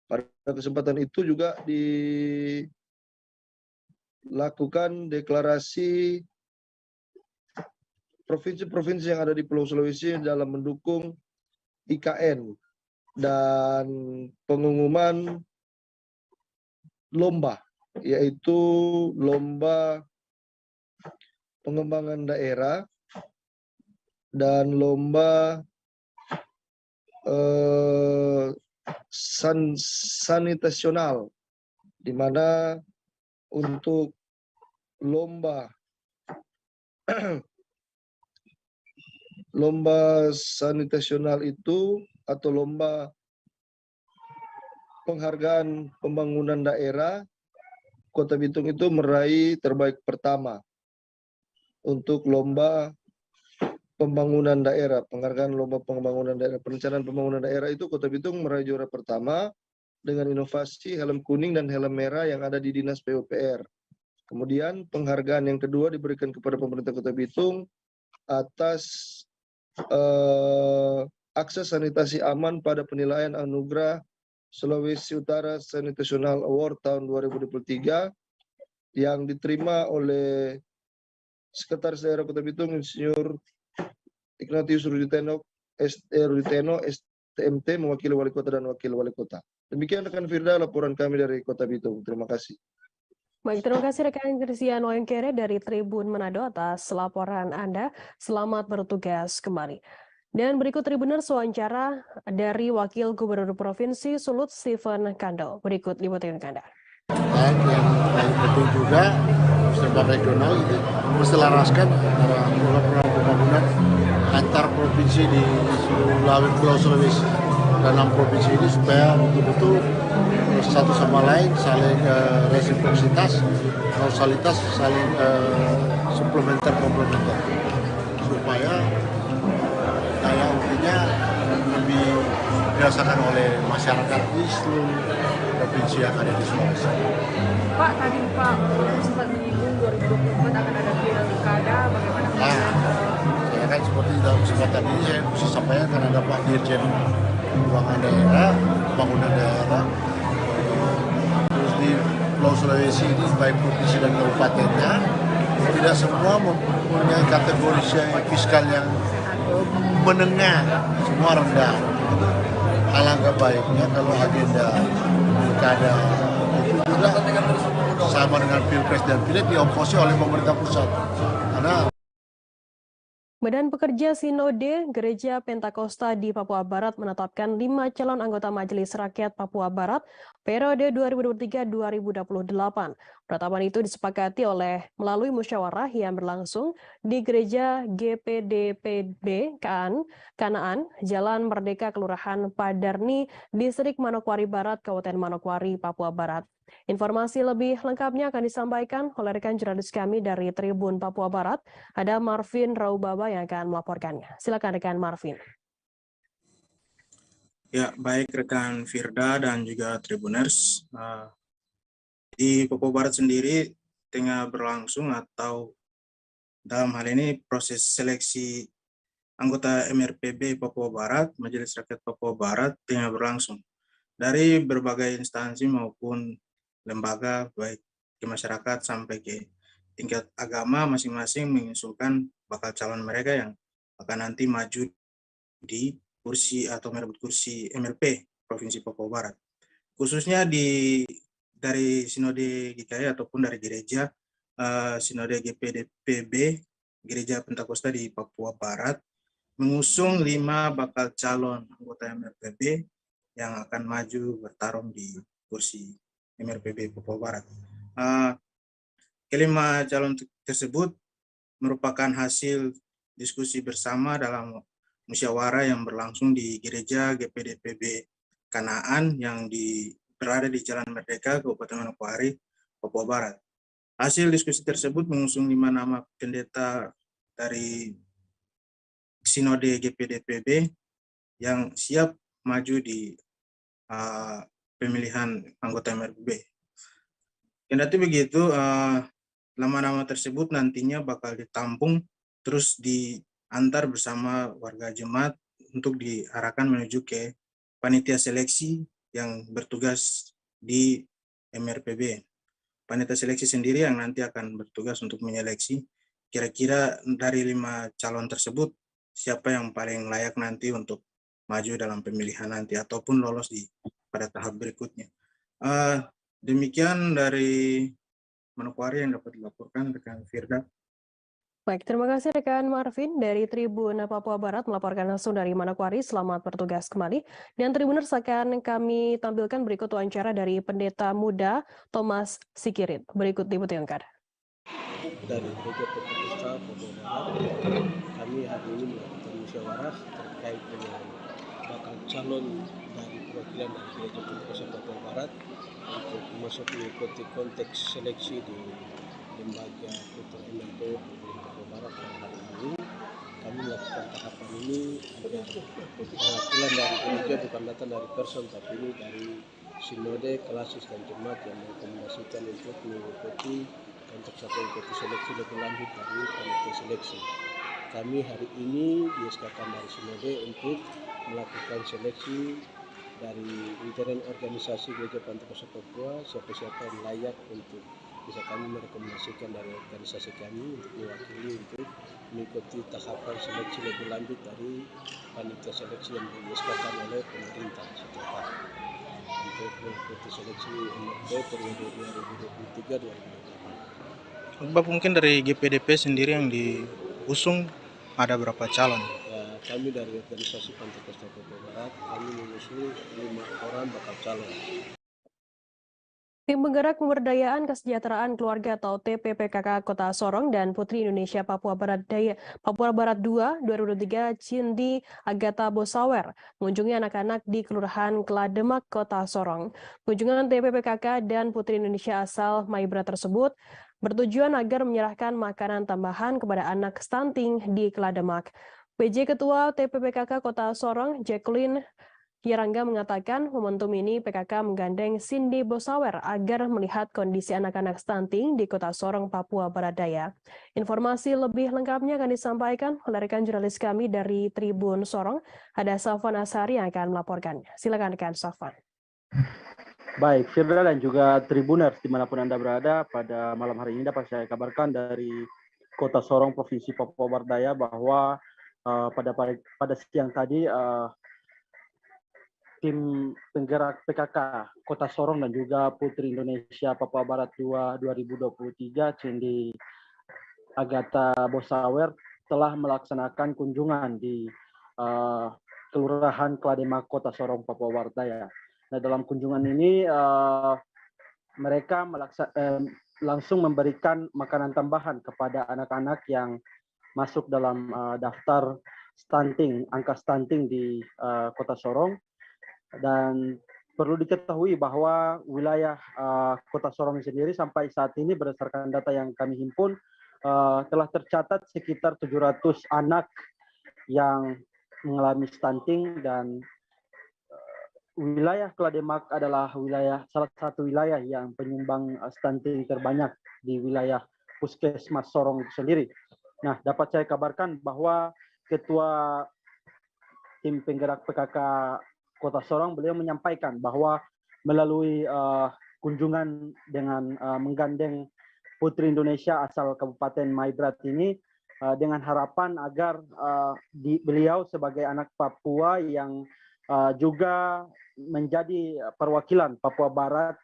Pada kesempatan itu juga dilakukan deklarasi provinsi-provinsi yang ada di Pulau Sulawesi dalam mendukung IKN dan pengumuman lomba, yaitu lomba pengembangan daerah dan lomba sanitasional, di mana untuk lomba sanitasional itu atau lomba penghargaan pembangunan daerah, Kota Bitung itu meraih terbaik pertama untuk lomba pembangunan daerah, penghargaan lomba pembangunan daerah, perencanaan pembangunan daerah itu Kota Bitung meraih juara pertama dengan inovasi helm kuning dan helm merah yang ada di Dinas PUPR. Kemudian penghargaan yang kedua diberikan kepada pemerintah Kota Bitung atas akses sanitasi aman pada penilaian anugerah Sulawesi Utara Sanitational Award tahun 2023 yang diterima oleh Sekretaris Daerah Kota Bitung Insinyur Ignatius Rudi Teno, STMT, mewakili Wali Kota dan Wakil Wali Kota. Demikian rekan Firda, laporan kami dari Kota Bitung. Terima kasih.
Baik, terima kasih rekan Christian Wayongkere dari Tribun Manado atas laporan Anda. Selamat bertugas kembali. Dan berikut Tribuners wawancara dari Wakil Gubernur Provinsi Sulut Stephen Kandau. Berikut liputan Anda.
Dan yang paling penting juga Musrembang regional itu menselaraskan antara program pembangunan antar provinsi di Pulau Sulawesi. dan 6 provinsi ini supaya betul-betul satu sama lain saling resiprositas, kausalitas, saling komplementer supaya daya ungkitnya lebih dirasakan oleh masyarakat di seluruh provinsi yang ada di Sulawesi.
Pak, tadi Pak sempat menyinggung 2024 akan ada pilkada, bagaimana?
Saya kan seperti dalam kesempatan ini saya mesti sampaikan karena ada Pak Dirjen Keuangan Daerah, Pembangunan Daerah, terus di Pulau Sulawesi ini baik provinsi dan kabupatennya tidak semua mempunyai kategori fiskal yang menengah, semua rendah. Alangkah baiknya kalau agenda pilkada itu juga sama dengan pilpres dan pileg diongkosi oleh pemerintah pusat. Karena
Badan Pekerja Sinode Gereja Pentakosta di Papua Barat menetapkan 5 calon anggota Majelis Rakyat Papua Barat periode 2023-2028. Penetapan itu disepakati melalui musyawarah yang berlangsung di Gereja GPDPB Kanaan, Jalan Merdeka, Kelurahan Padarni, Distrik Manokwari Barat, Kabupaten Manokwari, Papua Barat. Informasi lebih lengkapnya akan disampaikan oleh rekan jurnalis kami dari Tribun Papua Barat. Ada Marvin Raubaba yang akan melaporkannya. Silakan rekan Marvin.
Ya, baik rekan Firda dan juga Tribuners. Di Papua Barat sendiri tengah berlangsung atau dalam hal ini proses seleksi anggota MRPB Papua Barat, Majelis Rakyat Papua Barat tengah berlangsung. Dari berbagai instansi maupun lembaga baik ke masyarakat sampai ke tingkat agama masing-masing mengusulkan bakal calon mereka yang akan nanti maju di kursi atau merebut kursi MLP Provinsi Papua Barat. Khususnya dari Sinode GKI ataupun dari gereja Sinode GPDPB Gereja Pentakosta di Papua Barat mengusung 5 bakal calon anggota MLPB yang akan maju bertarung di kursi MRPB Papua Barat. Kelima calon tersebut merupakan hasil diskusi bersama dalam musyawarah yang berlangsung di Gereja GPDPB Kanaan yang berada di Jalan Merdeka, Kabupaten Manokwari, Papua Barat. Hasil diskusi tersebut mengusung 5 nama pendeta dari Sinode GPDPB yang siap maju di pemilihan anggota MRPB. Kendati begitu, nama-nama tersebut nantinya bakal ditampung terus diantar bersama warga jemaat untuk diarahkan menuju ke panitia seleksi yang bertugas di MRPB. Panitia seleksi sendiri yang nanti akan bertugas untuk menyeleksi kira-kira dari 5 calon tersebut siapa yang paling layak nanti untuk maju dalam pemilihan nanti ataupun lolos pada tahap berikutnya. Demikian dari Manokwari yang dapat dilaporkan rekan Firda.
Baik, terima kasih rekan Marvin dari Tribun Papua Barat melaporkan langsung dari Manokwari. Selamat bertugas kembali. Dan Tribuners akan kami tampilkan berikut wawancara dari Pendeta Muda Thomas Sikirit. Berikut diputarkan.
Dari Gereja Pentakosta Papua Barat, kami hari ini melakukan musyawarah terkait dengan bakal calon dari perwakilan dari Gereja Pentakosta Papua Barat untuk masuk mengikuti konteks seleksi di lembaga kultur MLP Papua Barat pada hari ini. Kami melakukan tahapan ini agar perwakilan dari gereja bukan datang dari person tapi ini dari sinode, klasis dan jemaat yang merekomendasikan untuk mengikuti konteks atau mengikuti seleksi lebih lanjut dari panitia seleksi. Kami hari ini dieskakan dari sinode untuk melakukan seleksi dari intern organisasi Gereja Pentakosta Papua, siapa-siapa yang layak untuk bisa kami merekomendasikan dari organisasi kami untuk mewakili untuk mengikuti tahapan seleksi lebih lanjut dari panitia seleksi yang dieskakan oleh pemerintah setempat untuk mengikuti seleksi MRP periode 2023-2028.
Bapak mungkin dari GPDP sendiri yang diusung ada berapa calon?
Ya, kami dari organisasi Pentakosta Papua Barat, kami mengusung 5 orang bakal calon.
Tim Penggerak Pemberdayaan Kesejahteraan Keluarga atau TPPKK Kota Sorong dan Putri Indonesia Papua Barat 2 2023 Cindy Agatha Bosawer mengunjungi anak-anak di Kelurahan Klademak, Kota Sorong. Kunjungan TPPKK dan Putri Indonesia asal Maibra tersebut bertujuan agar menyerahkan makanan tambahan kepada anak stunting di Klademak. PJ Ketua TPPKK Kota Sorong, Jacqueline Yarangga mengatakan momentum ini PKK menggandeng Cindy Bosawer agar melihat kondisi anak-anak stunting di Kota Sorong, Papua Barat Daya. Informasi lebih lengkapnya akan disampaikan oleh rekan jurnalis kami dari Tribun Sorong. Ada Safwan Asari yang akan melaporkannya. Silakan rekan Safwan.
Baik, Firda dan juga Tribuners dimanapun Anda berada, pada malam hari ini dapat saya kabarkan dari Kota Sorong, Provinsi Papua Barat Daya bahwa pada siang tadi tim penggerak PKK Kota Sorong dan juga Putri Indonesia Papua Barat 2 2023 Cindy Agatha Bosawer telah melaksanakan kunjungan di Kelurahan Klademak Kota Sorong Papua Barat Daya. Nah, dalam kunjungan ini mereka langsung memberikan makanan tambahan kepada anak-anak yang masuk dalam daftar stunting, angka stunting di Kota Sorong. Dan perlu diketahui bahwa wilayah Kota Sorong sendiri sampai saat ini berdasarkan data yang kami himpun telah tercatat sekitar 700 anak yang mengalami stunting, dan wilayah Klademak adalah salah satu wilayah yang penyumbang stunting terbanyak di wilayah Puskesmas Sorong itu sendiri. Nah, dapat saya kabarkan bahwa Ketua Tim Penggerak PKK Kota Sorong, beliau menyampaikan bahwa melalui kunjungan dengan menggandeng Putri Indonesia asal Kabupaten Maibrat ini dengan harapan agar beliau sebagai anak Papua yang juga menjadi perwakilan Papua Barat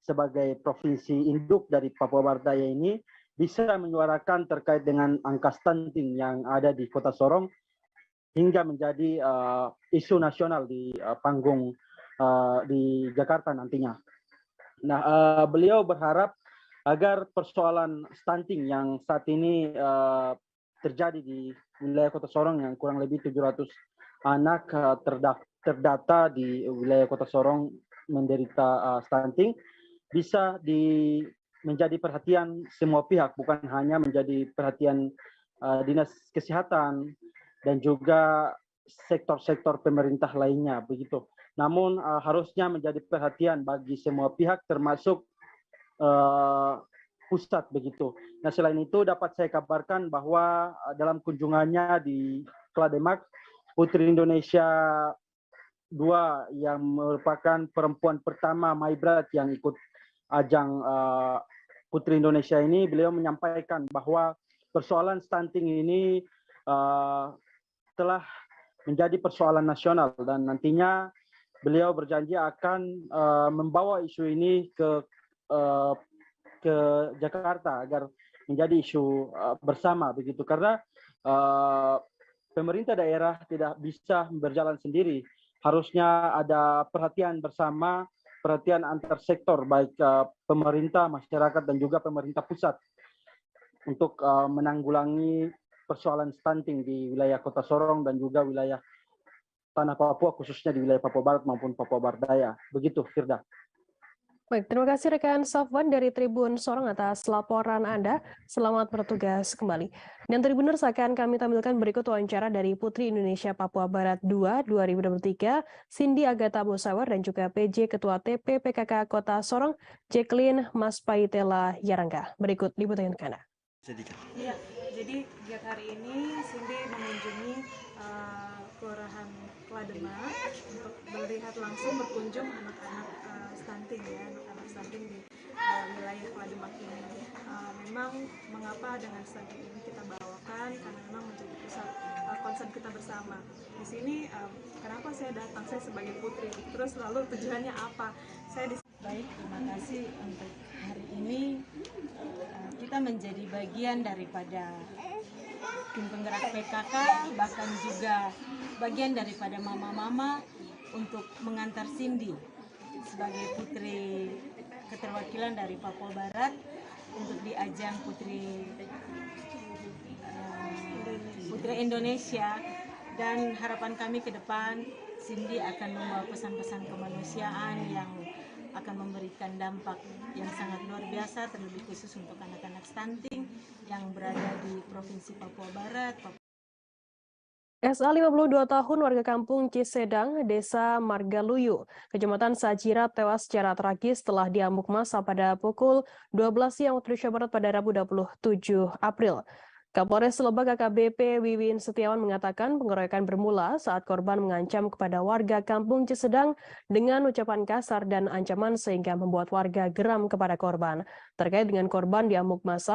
sebagai provinsi induk dari Papua Barat Daya ini bisa menyuarakan terkait dengan angka stunting yang ada di Kota Sorong hingga menjadi isu nasional di panggung di Jakarta nantinya. Nah, beliau berharap agar persoalan stunting yang saat ini terjadi di wilayah Kota Sorong yang kurang lebih 700 anak terdata di wilayah Kota Sorong menderita stunting bisa menjadi perhatian semua pihak, bukan hanya menjadi perhatian Dinas Kesehatan dan juga sektor-sektor pemerintah lainnya begitu. Namun harusnya menjadi perhatian bagi semua pihak termasuk pusat begitu. Nah, selain itu dapat saya kabarkan bahwa dalam kunjungannya di Klademak, Putri Indonesia 2 yang merupakan perempuan pertama Maibrat yang ikut ajang Putri Indonesia ini, beliau menyampaikan bahwa persoalan stunting ini telah menjadi persoalan nasional dan nantinya beliau berjanji akan membawa isu ini ke Jakarta agar menjadi isu bersama begitu, karena pemerintah daerah tidak bisa berjalan sendiri, harusnya ada perhatian bersama, perhatian antar sektor baik pemerintah, masyarakat dan juga pemerintah pusat untuk menanggulangi persoalan stunting di wilayah Kota Sorong dan juga wilayah tanah Papua, khususnya di wilayah Papua Barat maupun Papua Barat Daya. Begitu, Firda.
Baik, terima kasih rekan Safwan dari Tribun Sorong atas laporan Anda. Selamat bertugas kembali. Dan Tribuners, akan kami tampilkan berikut wawancara dari Putri Indonesia Papua Barat 2 2023, Cindy Agatha Bosawer dan juga PJ Ketua TPPKK Kota Sorong, Jacqueline Maspaitela Yarangga. Berikut liputan Anda.
Iya, jadi kegiatan hari ini Cindy mengunjungi Kelurahan Klademak untuk melihat langsung berkunjung anak-anak stunting ya, anak-anak stunting di wilayah Klademak ini. Memang mengapa dengan stunting ini kita bawakan, karena memang menjadi pusat concern kita bersama. Di sini kenapa saya datang, saya sebagai putri, terus lalu tujuannya apa?
Baik, terima kasih untuk hari ini kita menjadi bagian daripada tim penggerak PKK, bahkan juga bagian daripada mama-mama untuk mengantar Cindy sebagai putri keterwakilan dari Papua Barat untuk di ajang Putri Indonesia, dan harapan kami ke depan Cindy akan membawa pesan-pesan kemanusiaan yang akan memberikan dampak yang sangat luar biasa, terlebih khusus untuk anak-anak stunting yang berada di Provinsi Papua Barat.
SA 52 tahun warga kampung Cisedang, Desa Margaluyu, Kecamatan Sajirat tewas secara tragis setelah diamuk massa pada pukul 12 siang waktu Indonesia Barat pada Rabu 27 April. Kapolres Lebak AKBP Wiwin Setiawan mengatakan pengeroyokan bermula saat korban mengancam kepada warga kampung Cisedang dengan ucapan kasar dan ancaman sehingga membuat warga geram kepada korban. Terkait dengan korban diamuk massa,